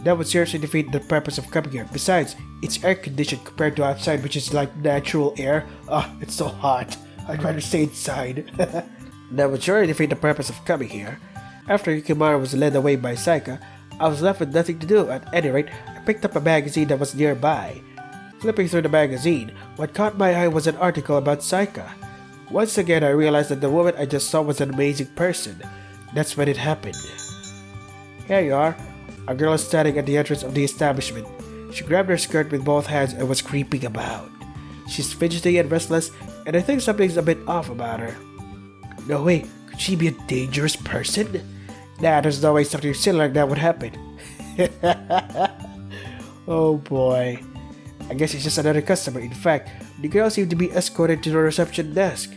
That would seriously defeat the purpose of coming here. Besides, it's air-conditioned compared to outside, which is like natural air. It's so hot. I'd rather stay inside. That would surely defeat the purpose of coming here. After Yukimaru was led away by Saika, I was left with nothing to do. At any rate, I picked up a magazine that was nearby. Flipping through the magazine, what caught my eye was an article about Saika. Once again, I realized that the woman I just saw was an amazing person. That's when it happened. Here you are. A girl is standing at the entrance of the establishment. She grabbed her skirt with both hands and was creeping about. She's fidgety and restless, and I think something's a bit off about her. No way, could she be a dangerous person? Nah, there's no way something silly like that would happen. Oh boy. I guess it's just another customer. In fact, the girl seemed to be escorted to the reception desk.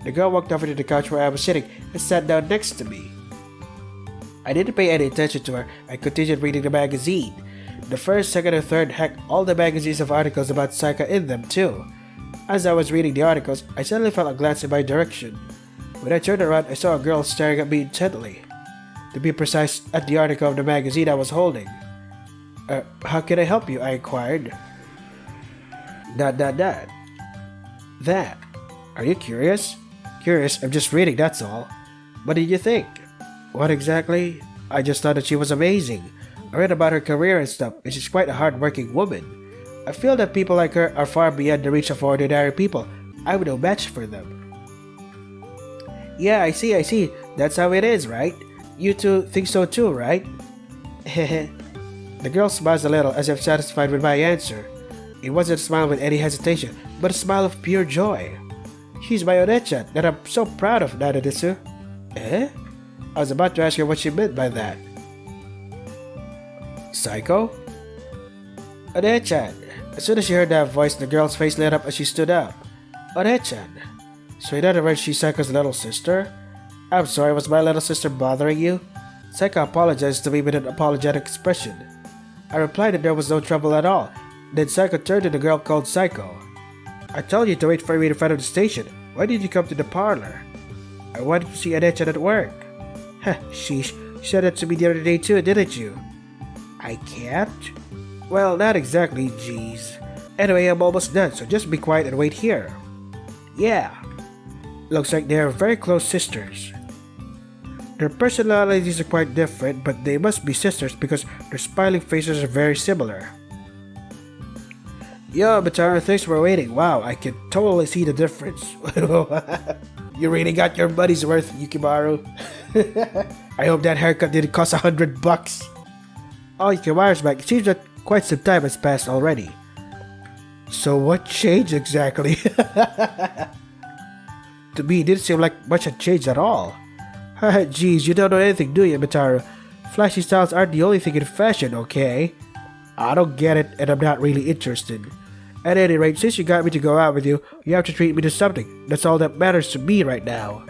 The girl walked over to the couch where I was sitting and sat down next to me. I didn't pay any attention to her. I continued reading the magazine. The first, second, and third, heck, all the magazines have articles about Saika in them too. As I was reading the articles, I suddenly felt a glance in my direction. When I turned around, I saw a girl staring at me intently. To be precise, at the article of the magazine I was holding. How can I help you? I inquired. That. Are you curious? Curious, I'm just reading, that's all. What did you think? What exactly? I just thought that she was amazing. I read about her career and stuff, and she's quite a hard-working woman. I feel that people like her are far beyond the reach of ordinary people. I'm no match for them. Yeah, I see. That's how it is, right? You two think so too, right? Hehe. The girl smiles a little as if satisfied with my answer. It wasn't a smile with any hesitation, but a smile of pure joy. She's my Onechan that I'm so proud of, Nanadesu. Eh? I was about to ask her what she meant by that. Saiko? Onechan. As soon as she heard that voice, the girl's face lit up as she stood up. One-chan. So in other words, she's Saiko's little sister? I'm sorry, was my little sister bothering you? Saiko apologized to me with an apologetic expression. I replied that there was no trouble at all. Then Saiko turned to the girl called Saiko. I told you to wait for me in front of the station. Why did you come to the parlor? I wanted to see One-chan at work. Heh, sheesh. You said that to me the other day too, didn't you? I can't? Well, not exactly, jeez. Anyway, I'm almost done, so just be quiet and wait here. Yeah. Looks like they're very close sisters. Their personalities are quite different, but they must be sisters because their smiling faces are very similar. Yo, Batara, thanks for waiting. Wow, I can totally see the difference. You really got your money's worth, Yukimaru. I hope that haircut didn't cost $100. Oh, Yukimaru's back. It seems that quite some time has passed already. So what changed exactly? To me, it didn't seem like much had changed at all. Geez, you don't know anything, do you, Mitaru? Flashy styles aren't the only thing in fashion, okay? I don't get it, and I'm not really interested. At any rate, since you got me to go out with you, you have to treat me to something. That's all that matters to me right now.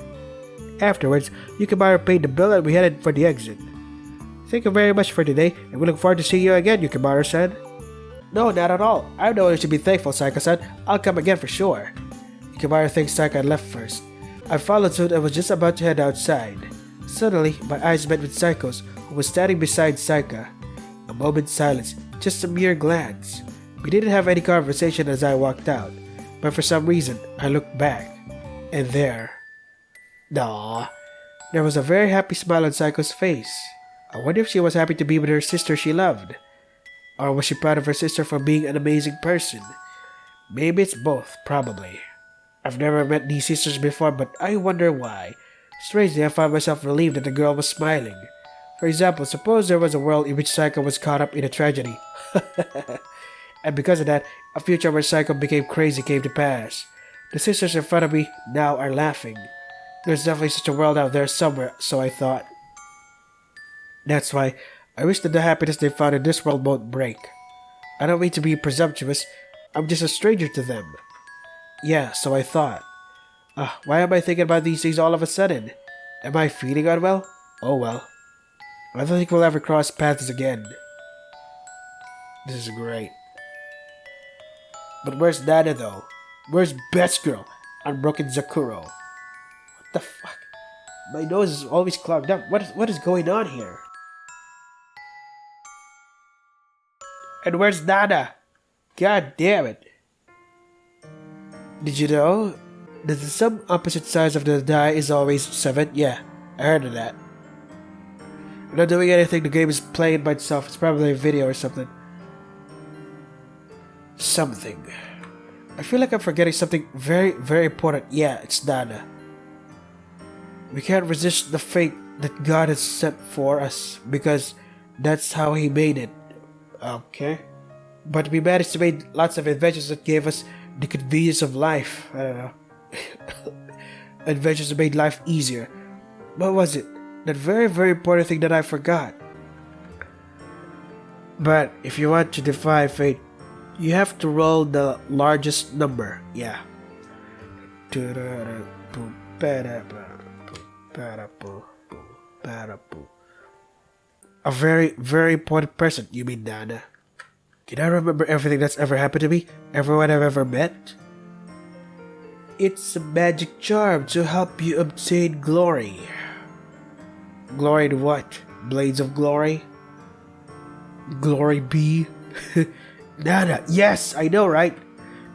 Afterwards, Yukimaru paid the bill and we headed for the exit. Thank you very much for today, and we look forward to seeing you again, Yukimaru-san. No, not at all. I'm the one who should be thankful, Saiko-san. I'll come again for sure. Yukimaru thanked Saiko and left first. I followed suit and was just about to head outside. Suddenly, my eyes met with Saiko's, who was standing beside Saika. A moment's silence, just a mere glance. We didn't have any conversation as I walked out, but for some reason, I looked back. And there was a very happy smile on Saiko's face. I wonder if she was happy to be with her sister she loved. Or was she proud of her sister for being an amazing person? Maybe it's both, probably. I've never met these sisters before, but I wonder why. Strangely, I found myself relieved that the girl was smiling. For example, suppose there was a world in which Saiko was caught up in a tragedy. And because of that, a future where Saiko became crazy came to pass. The sisters in front of me now are laughing. There's definitely such a world out there somewhere, so I thought. That's why I wish that the happiness they found in this world won't break. I don't mean to be presumptuous, I'm just a stranger to them. Yeah, so I thought. Why am I thinking about these things all of a sudden? Am I feeling unwell? Oh well. I don't think we'll ever cross paths again. This is great. But where's Nana though? Where's Best Girl? Unbroken Zakuro? What the fuck? My nose is always clogged up. What is going on here? And where's Nana? God damn it. Did you know that the sum opposite size of the die is always 7? Yeah, I heard of that. I'm not doing anything, the game is playing by itself. It's probably a video or something. Something. I feel like I'm forgetting something very, very important. Yeah, it's Nana. We can't resist the fate that God has set for us because that's how He made it. Okay. But we managed to make lots of inventions that gave us the convenience of life. I don't know. Inventions that made life easier. What was it? That very, very important thing that I forgot. But if you want to defy fate, you have to roll the largest number. Yeah. A very, very important person, you mean Nana. Can I remember everything that's ever happened to me? Everyone I've ever met? It's a magic charm to help you obtain glory. Glory to what? Blades of glory? Glory be? Nana, yes, I know, right?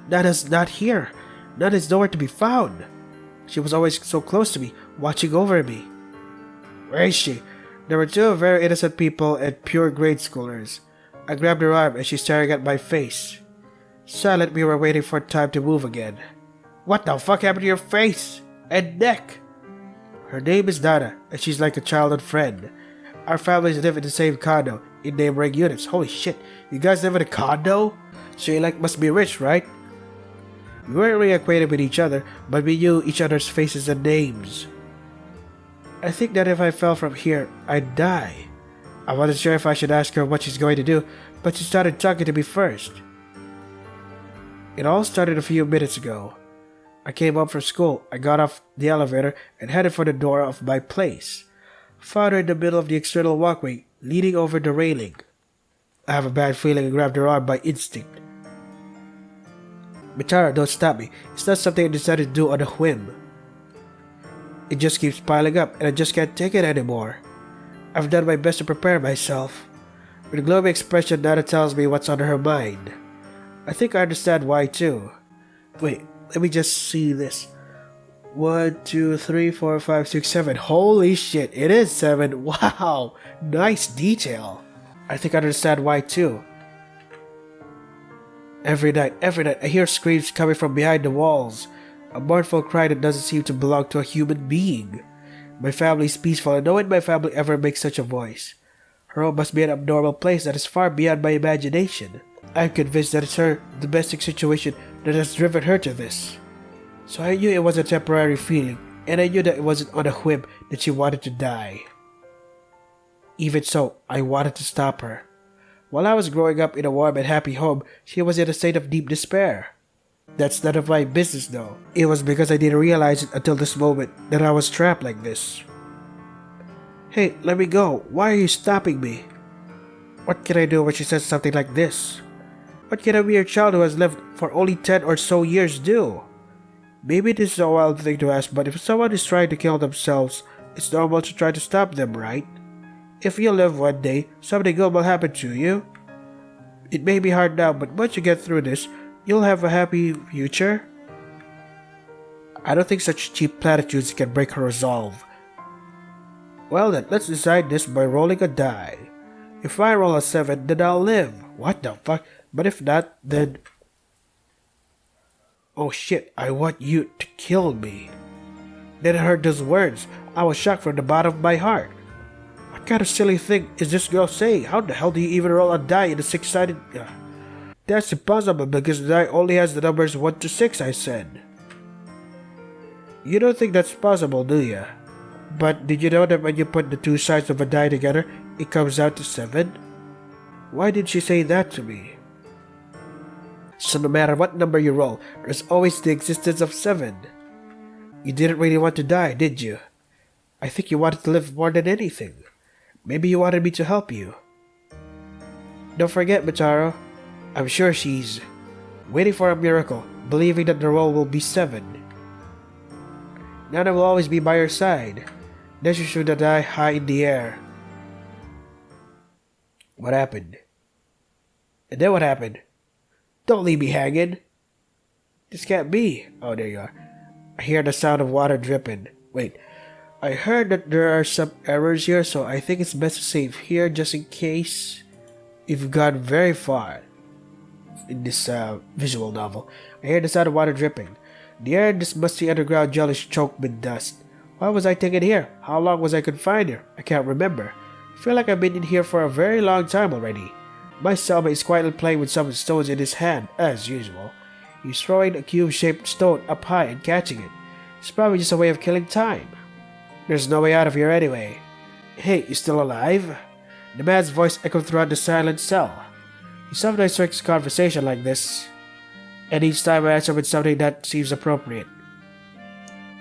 Nana's not here. Nana's nowhere to be found. She was always so close to me, watching over me. Where is she? There were two very innocent people and pure grade schoolers. I grabbed her arm and she's staring at my face. Silent, we were waiting for time to move again. What the fuck happened to your face and neck? Her name is Nana, and she's like a childhood friend. Our families live in the same condo, in neighboring units. Holy shit, you guys live in a condo? So you must be rich, right? We weren't really acquainted with each other, but we knew each other's faces and names. I think that if I fell from here, I'd die. I wasn't sure if I should ask her what she's going to do, but she started talking to me first. It all started a few minutes ago. I came home from school, I got off the elevator and headed for the door of my place. Found her in the middle of the external walkway, leaning over the railing. I have a bad feeling and grabbed her arm by instinct. Mitara, don't stop me. It's not something I decided to do on a whim. It just keeps piling up and I just can't take it anymore. I've done my best to prepare myself. With a gloomy expression, Nana tells me what's on her mind. I think I understand why too. Wait, let me just see this. 1, 2, 3, 4, 5, 6, 7. Holy shit, it is 7. Wow, nice detail. I think I understand why too. Every night, I hear screams coming from behind the walls. A mournful cry that doesn't seem to belong to a human being. My family is peaceful and no one in my family ever makes such a voice. Her home must be an abnormal place that is far beyond my imagination. I'm convinced that it's her domestic situation that has driven her to this. So I knew it was a temporary feeling, and I knew that it wasn't on a whim that she wanted to die. Even so, I wanted to stop her. While I was growing up in a warm and happy home, she was in a state of deep despair. That's none of my business though. It was because I didn't realize it until this moment that I was trapped like this. Hey, let me go. Why are you stopping me? What can I do when she says something like this? What can a mere child who has lived for only 10 or so years do? Maybe this is a wild thing to ask, but if someone is trying to kill themselves, it's normal to try to stop them, right? If you live one day, something good will happen to you. It may be hard now, but once you get through this, you'll have a happy future. I don't think such cheap platitudes can break her resolve. Well then, let's decide this by rolling a die. If I roll a 7, then I'll live. What the fuck? But if not, then... Oh shit, I want you to kill me. Then I heard those words. I was shocked from the bottom of my heart. What kind of silly thing is this girl saying? How the hell do you even roll a die in a 6-sided... That's impossible because the die only has the numbers 1 to 6, I said. You don't think that's possible, do you? But did you know that when you put the two sides of a die together, it comes out to 7? Why did she say that to me? So no matter what number you roll, there's always the existence of 7. You didn't really want to die, did you? I think you wanted to live more than anything. Maybe you wanted me to help you. Don't forget, Mitaro. I'm sure she's waiting for a miracle, believing that the roll will be 7. Nana will always be by your side. Then she shoot the die high in the air. What happened? And then what happened? Don't leave me hanging. This can't be. Oh, there you are. I hear the sound of water dripping. Wait. I heard that there are some errors here, so I think it's best to save here just in case you've gone very far in this visual novel. I hear the sound of water dripping. The air in this musty underground gel is choked with dust. Why was I taken here? How long was I confined here? I can't remember. I feel like I've been in here for a very long time already. My cellmate is quietly playing with some stones in his hand, as usual. He's throwing a cube-shaped stone up high and catching it. It's probably just a way of killing time. There's no way out of here anyway. Hey, you still alive? The man's voice echoed throughout the silent cell. He sometimes strikes a conversation like this, and each time I answer with something that seems appropriate.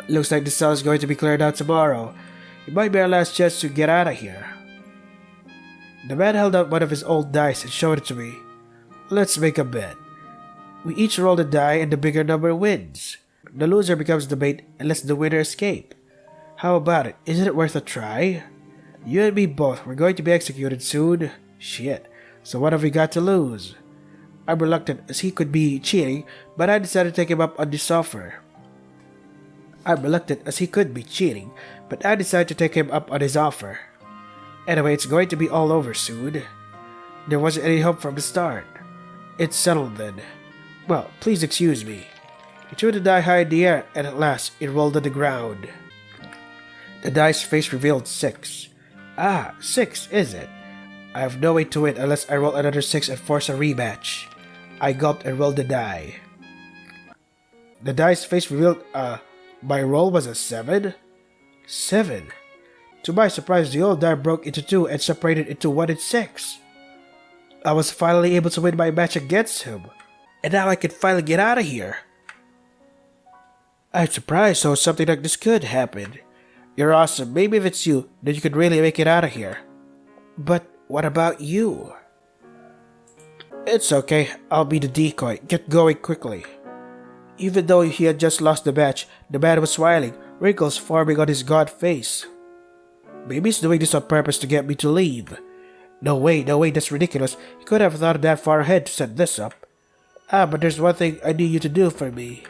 Looks like the cell is going to be cleared out tomorrow. It might be our last chance to get out of here. The man held out one of his old dice and showed it to me. Let's make a bet. We each roll the die and the bigger number wins. The loser becomes the bait and lets the winner escape. How about it? Isn't it worth a try? You and me both. We're going to be executed soon. Shit. So what have we got to lose? I'm reluctant as he could be cheating, but I decided to take him up on this offer. Anyway, it's going to be all over soon. There wasn't any hope from the start. It's settled then. Well, please excuse me. He threw the die high in the air, and at last it rolled on the ground. The dice face revealed 6. Ah, 6, is it? I have no way to win unless I roll another 6 and force a rematch. I gulped and rolled the die. The dice face revealed, my roll was a 7? 7? To my surprise, the old die broke into 2 and separated into 1 and 6. I was finally able to win my match against him. And now I can finally get out of here. I'm surprised so something like this could happen. You're awesome. Maybe if it's you, then you could really make it out of here. But what about you? It's okay. I'll be the decoy. Get going quickly. Even though he had just lost the match, the man was smiling, wrinkles forming on his gaunt face. Maybe he's doing this on purpose to get me to leave. No way, that's ridiculous. He could have thought that far ahead to set this up. But there's one thing I need you to do for me.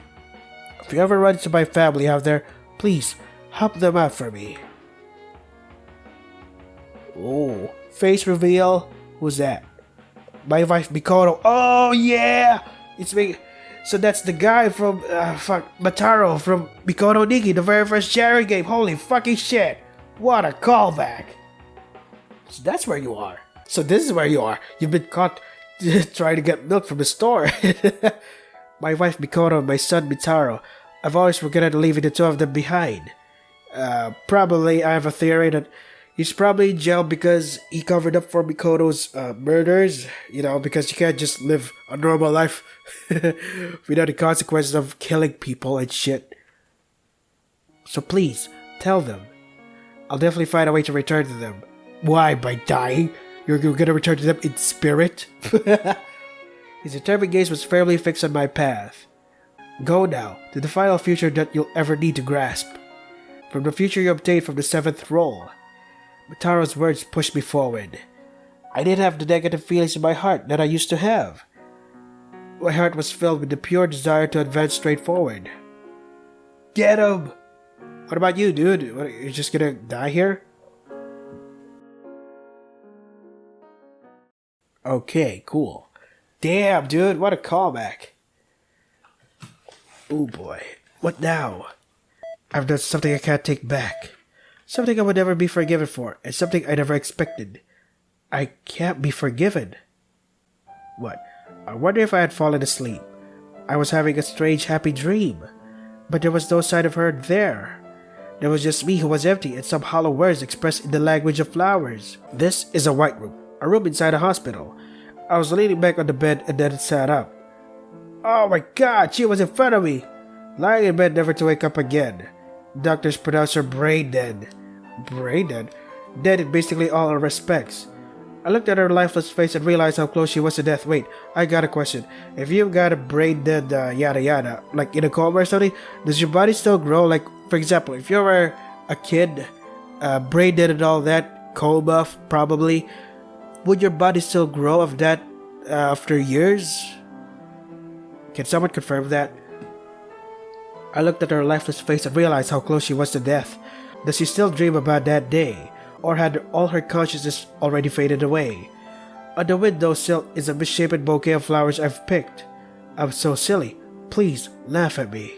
If you ever run into my family out there, please, help them out for me. Oh, face reveal? Who's that? My wife Mikoto. Oh yeah! It's me. So that's the guy from, Mataro from Mikoto Niki, the very first Jerry game. Holy fucking shit. What a callback. So that's where you are. So this is where you are. You've been caught trying to get milk from the store. My wife Mikoto and my son Mitaro. I've always regretted leaving the two of them behind. Probably I have a theory that he's probably in jail because he covered up for Mikoto's murders. You know, because you can't just live a normal life without the consequences of killing people and shit. So please, tell them. I'll definitely find a way to return to them. Why, by dying? You're gonna return to them in spirit? His determined gaze was firmly fixed on my path. Go now, to the final future that you'll ever need to grasp. From the future you obtained from the 7th roll. Mataro's words pushed me forward. I didn't have the negative feelings in my heart that I used to have. My heart was filled with the pure desire to advance straight forward. Get him! What about you, dude? What, you're just gonna die here? Okay, cool. Damn, dude, what a callback. Oh boy. What now? I've done something I can't take back. Something I would never be forgiven for, and something I never expected. I can't be forgiven. What? I wonder if I had fallen asleep. I was having a strange, happy dream. But there was no sign of her there. There was just me who was empty and some hollow words expressed in the language of flowers. This is a white room. A room inside a hospital. I was leaning back on the bed and then sat up. Oh my god, she was in front of me! Lying in bed never to wake up again. Doctors pronounced her brain dead. Brain dead? Dead in basically all her respects. I looked at her lifeless face and realized how close she was to death. Wait, I got a question. If you've got a brain dead yada yada, like in a coma or something, does your body still grow? Like, for example, if you were a kid, brain dead and all that, coma probably, would your body still grow of that after years? Can someone confirm that? I looked at her lifeless face and realized how close she was to death. Does she still dream about that day? Or had all her consciousness already faded away? On the windowsill is a misshapen bouquet of flowers I've picked. I'm so silly. Please, laugh at me.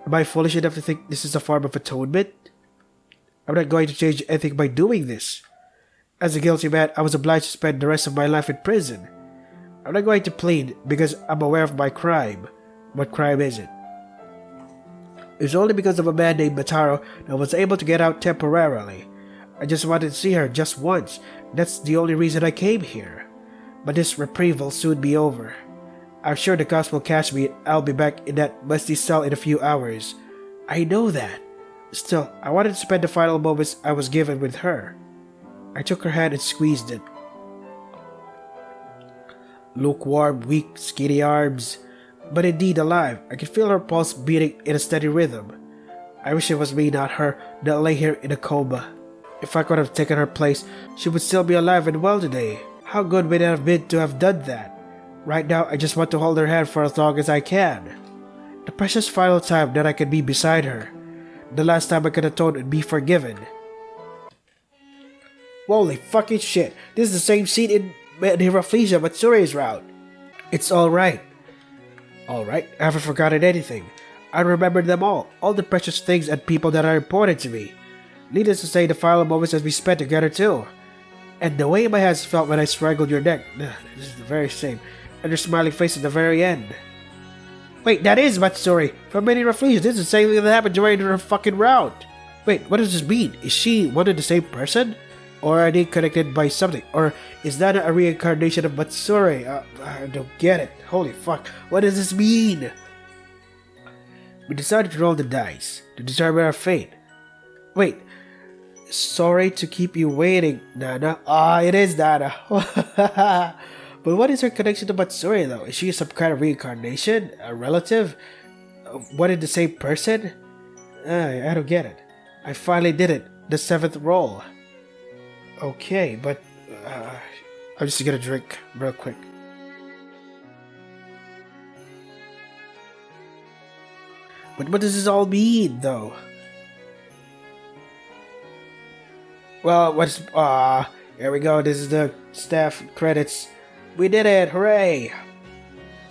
Am I foolish enough to think this is a form of atonement? I'm not going to change anything by doing this. As a guilty man, I was obliged to spend the rest of my life in prison. I'm not going to plead because I'm aware of my crime. What crime is it? It's only because of a man named Mataro that I was able to get out temporarily. I just wanted to see her just once. That's the only reason I came here. But this reprieve will soon be over. I'm sure the cops will catch me and I'll be back in that musty cell in a few hours. I know that. Still, I wanted to spend the final moments I was given with her. I took her hand and squeezed it. Lukewarm, weak, skinny arms, but indeed alive. I could feel her pulse beating in a steady rhythm. I wish it was me, not her, that lay here in a coma. If I could have taken her place, she would still be alive and well today. How good would it have been to have done that? Right now, I just want to hold her hand for as long as I can. The precious final time that I could be beside her. The last time I could atone and be forgiven. Holy fucking shit, this is the same scene in Hiraflesia Matsure's route. It's alright. Alright, I haven't forgotten anything. I remembered them all the precious things and people that are important to me. Needless to say, the final moments that we spent together too. And the way my hands felt when I strangled your neck. This is the very same. And your smiling face at the very end. Wait, that is Matsuri from Mini Reflection. This is the same thing that happened during her fucking route. Wait, what does this mean? Is she one and the same person? Or are they connected by something? Or is that a reincarnation of Matsuri? I don't get it. Holy fuck. What does this mean? We decided to roll the dice to determine our fate. Wait. Sorry to keep you waiting, Nana. Ah, it is Nana. But what is her connection to Matsuri though? Is she some kind of reincarnation? A relative? One in the same person? I don't get it. I finally did it. The 7th roll. Okay, but I'm just gonna drink real quick. But what does this all mean, though? Well, here we go. This is the staff credits. We did it! Hooray!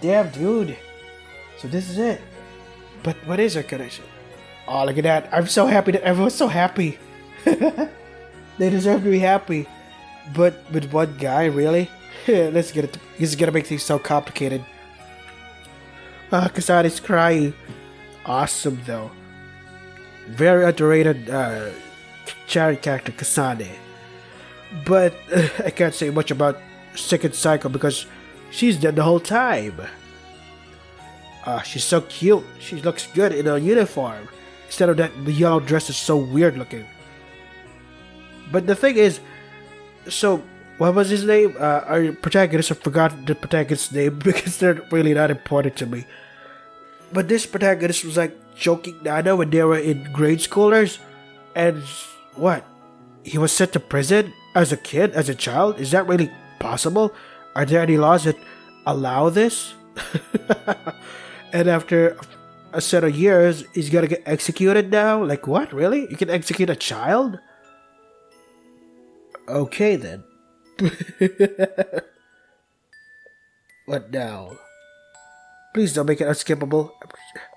Damn, dude. So this is it. But what is our connection? Oh, look at that. I'm so happy that everyone's so happy. They deserve to be happy. But with one guy, really? Let's get it. This is gonna make things so complicated. Kasane's crying. Awesome, though. Very underrated character Kasane. But I can't say much about Second Cycle because she's dead the whole time. She's so cute. She looks good in a uniform. Instead of that, the yellow dress is so weird looking. But the thing is, so what was his name? Our protagonist, I forgot the protagonist's name because they're really not important to me. But this protagonist was like choking Nana when they were in grade schoolers. And what? He was sent to prison as a kid, as a child? Is that really possible? Are there any laws that allow this? And after a set of years, he's gonna get executed now? Like what, really? You can execute a child? Okay then. What now? Please don't make it unskippable.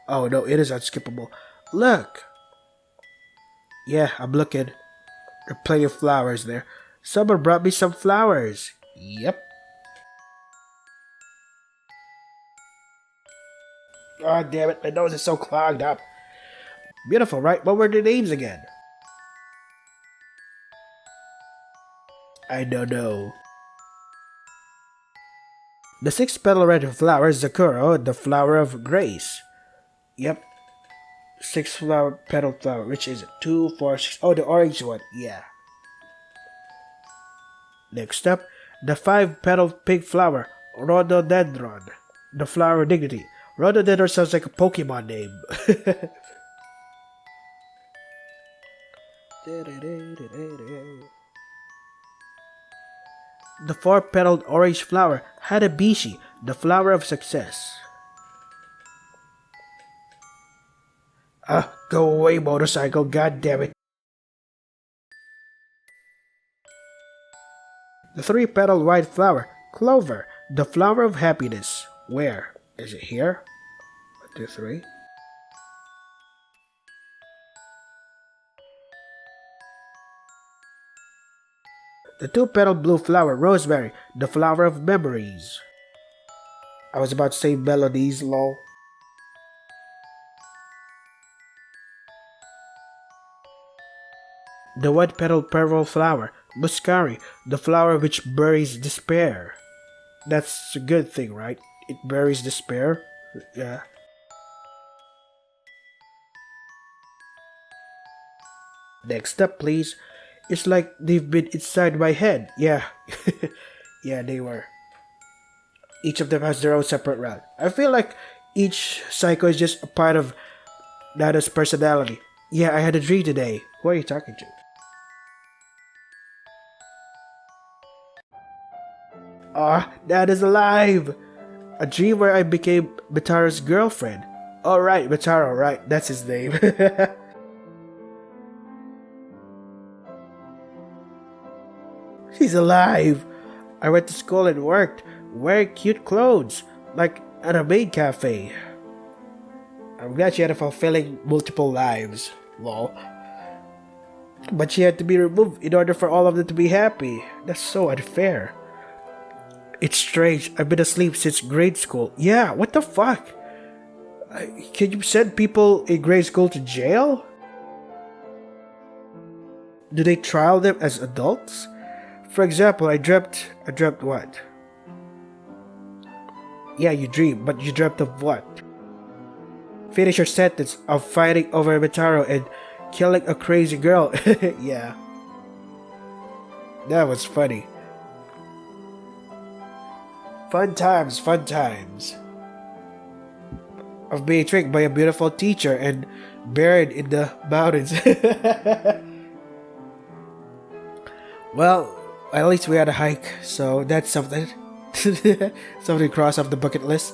Oh no, it is unskippable. Look! Yeah, I'm looking. There are plenty of flowers there. Someone brought me some flowers. Yep. Oh damn it, my nose is so clogged up. Beautiful, right? What were their names again? I don't know. The 6th petal red flower is Zakuro, the flower of grace. Yep. 6 petal flower, which is it? 2, 4, 6. Oh, the orange one. Yeah. Next up, the 5 petal pink flower, Rhododendron, the flower of dignity. Rhododendron sounds like a Pokemon name. The 4-petaled orange flower, Hanabishi, the flower of success. Go away, motorcycle, god damn it. The 3-petaled white flower, Clover, the flower of happiness. Where? Is it here? 1, 2, 3. The 2-petaled blue flower, Rosemary, the flower of memories. I was about to say melodies, lol. The 1-petaled purple flower, Muscari, the flower which buries despair. That's a good thing, right? It buries despair? Yeah. Next up, please. It's like they've been inside my head. Yeah. Yeah, they were. Each of them has their own separate route. I feel like each psycho is just a part of Nana's personality. Yeah, I had a dream today. Who are you talking to? Nana's alive! A dream where I became Bataro's girlfriend. Alright, Bataro, right, that's his name. She's alive! I went to school and worked, wearing cute clothes, like at a maid cafe. I'm glad she had a fulfilling multiple lives, lol. But she had to be removed in order for all of them to be happy. That's so unfair. It's strange, I've been asleep since grade school. Yeah, what the fuck? Can you send people in grade school to jail? Do they trial them as adults? For example, I dreamt what? Yeah, you dream, but you dreamt of what? Finish your sentence of fighting over Mitaro and killing a crazy girl. Yeah. That was funny. Fun times, fun times. Of being tricked by a beautiful teacher and buried in the mountains. Well, at least we had a hike, so that's something. Something to cross off the bucket list.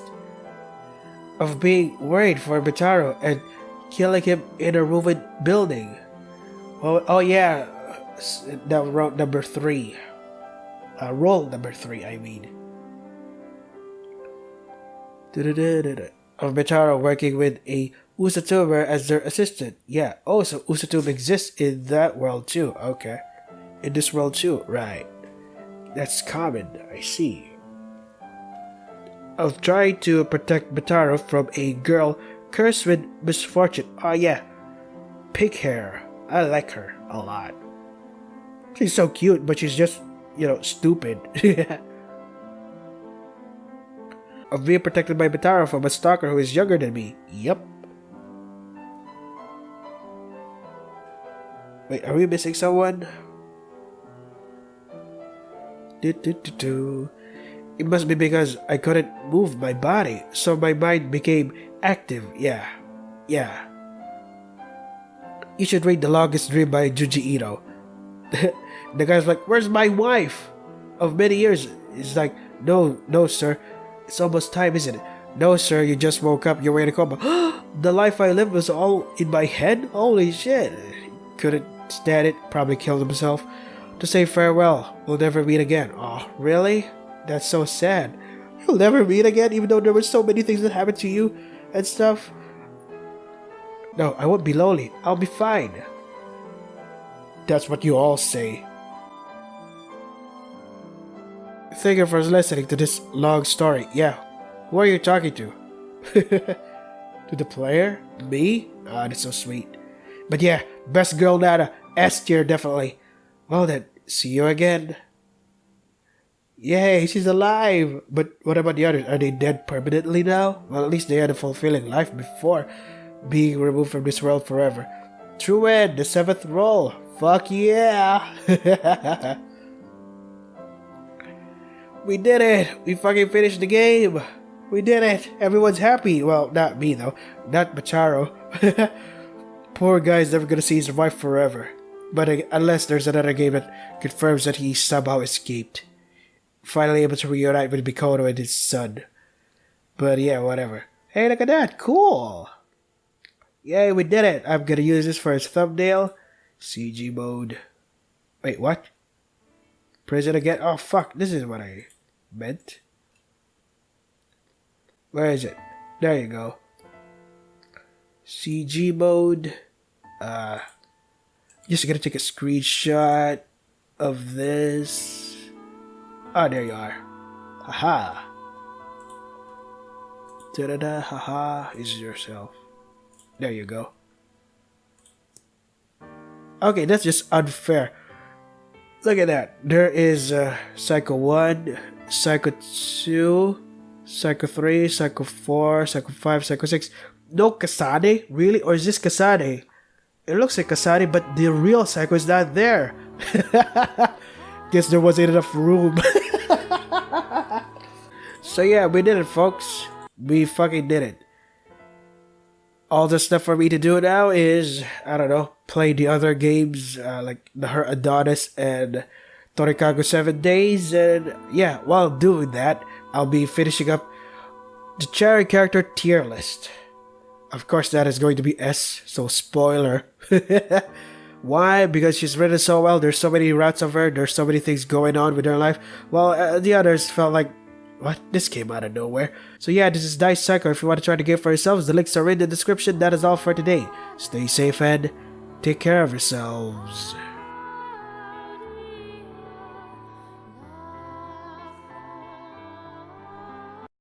Of being worried for Mitaro and killing him in a ruined building. Oh yeah, that road number 3. Role number 3, I mean. Of Mitaro working with a Usatuber as their assistant. Yeah, oh, so Usatuber exists in that world too. Okay. In this world too, right. That's common, I see. Of trying to protect Mitaro from a girl cursed with misfortune. Oh yeah, pink hair. I like her a lot. She's so cute, but she's just, stupid. Of being protected by Mitaro from a stalker who is younger than me. Yep. Wait, are we missing someone? It must be because I couldn't move my body, so my mind became active. Yeah. You should read The Longest Dream by Junji Ito. The guy's like, where's my wife? Of many years. He's like, no, sir. It's almost time, isn't it? No, sir, you just woke up. You're ready to coma. The life I lived was all in my head? Holy shit. Couldn't stand it. Probably killed himself. To say farewell. We'll never meet again. Oh, really? That's so sad. You'll never meet again, even though there were so many things that happened to you and stuff. No, I won't be lonely. I'll be fine. That's what you all say. Thank you for listening to this long story. Yeah. Who are you talking to? To the player? Me? Ah, that's so sweet. But yeah, best girl Nana. S tier, definitely. Well then, see you again. Yay, she's alive! But what about the others? Are they dead permanently now? Well, at least they had a fulfilling life before being removed from this world forever. True end, the 7th role. Fuck yeah! We did it! We fucking finished the game! We did it! Everyone's happy! Well, not me though. Not Mitaro. Poor guy's never gonna see his wife forever. But unless there's another game that confirms that he somehow escaped. Finally able to reunite with Mikoto and his son. But yeah, whatever. Hey, look at that! Cool! Yay, we did it! I'm gonna use this for his thumbnail. CG mode. Wait, what? Prison again? Oh, fuck. This is what I meant. Where is it? There you go. CG mode. Just gonna take a screenshot of this. Oh, there you are. Haha. Da-da-da, haha, is yourself. There you go. Okay, that's just unfair. Look at that. There is Psycho 1, Psycho 2, Psycho 3, Psycho 4, Psycho 5, Psycho 6. No Kasane? Really? Or is this Kasane? It looks like Kasane, but the real Psycho is not there. Guess there wasn't enough room. So yeah, we did it, folks. We fucking did it. All the stuff for me to do now is, I don't know, play the other games like the Her Adonis and Torikago 7 Days. And yeah, while doing that, I'll be finishing up the Cherry character tier list. Of course, that is going to be S, so spoiler. Why? Because she's written so well. There's so many routes of her. There's so many things going on with her life. Well, the others felt like, what? This came out of nowhere. So yeah, this is Dice Psycho. If you want to try the game for yourselves, the links are in the description. That is all for today. Stay safe and take care of yourselves.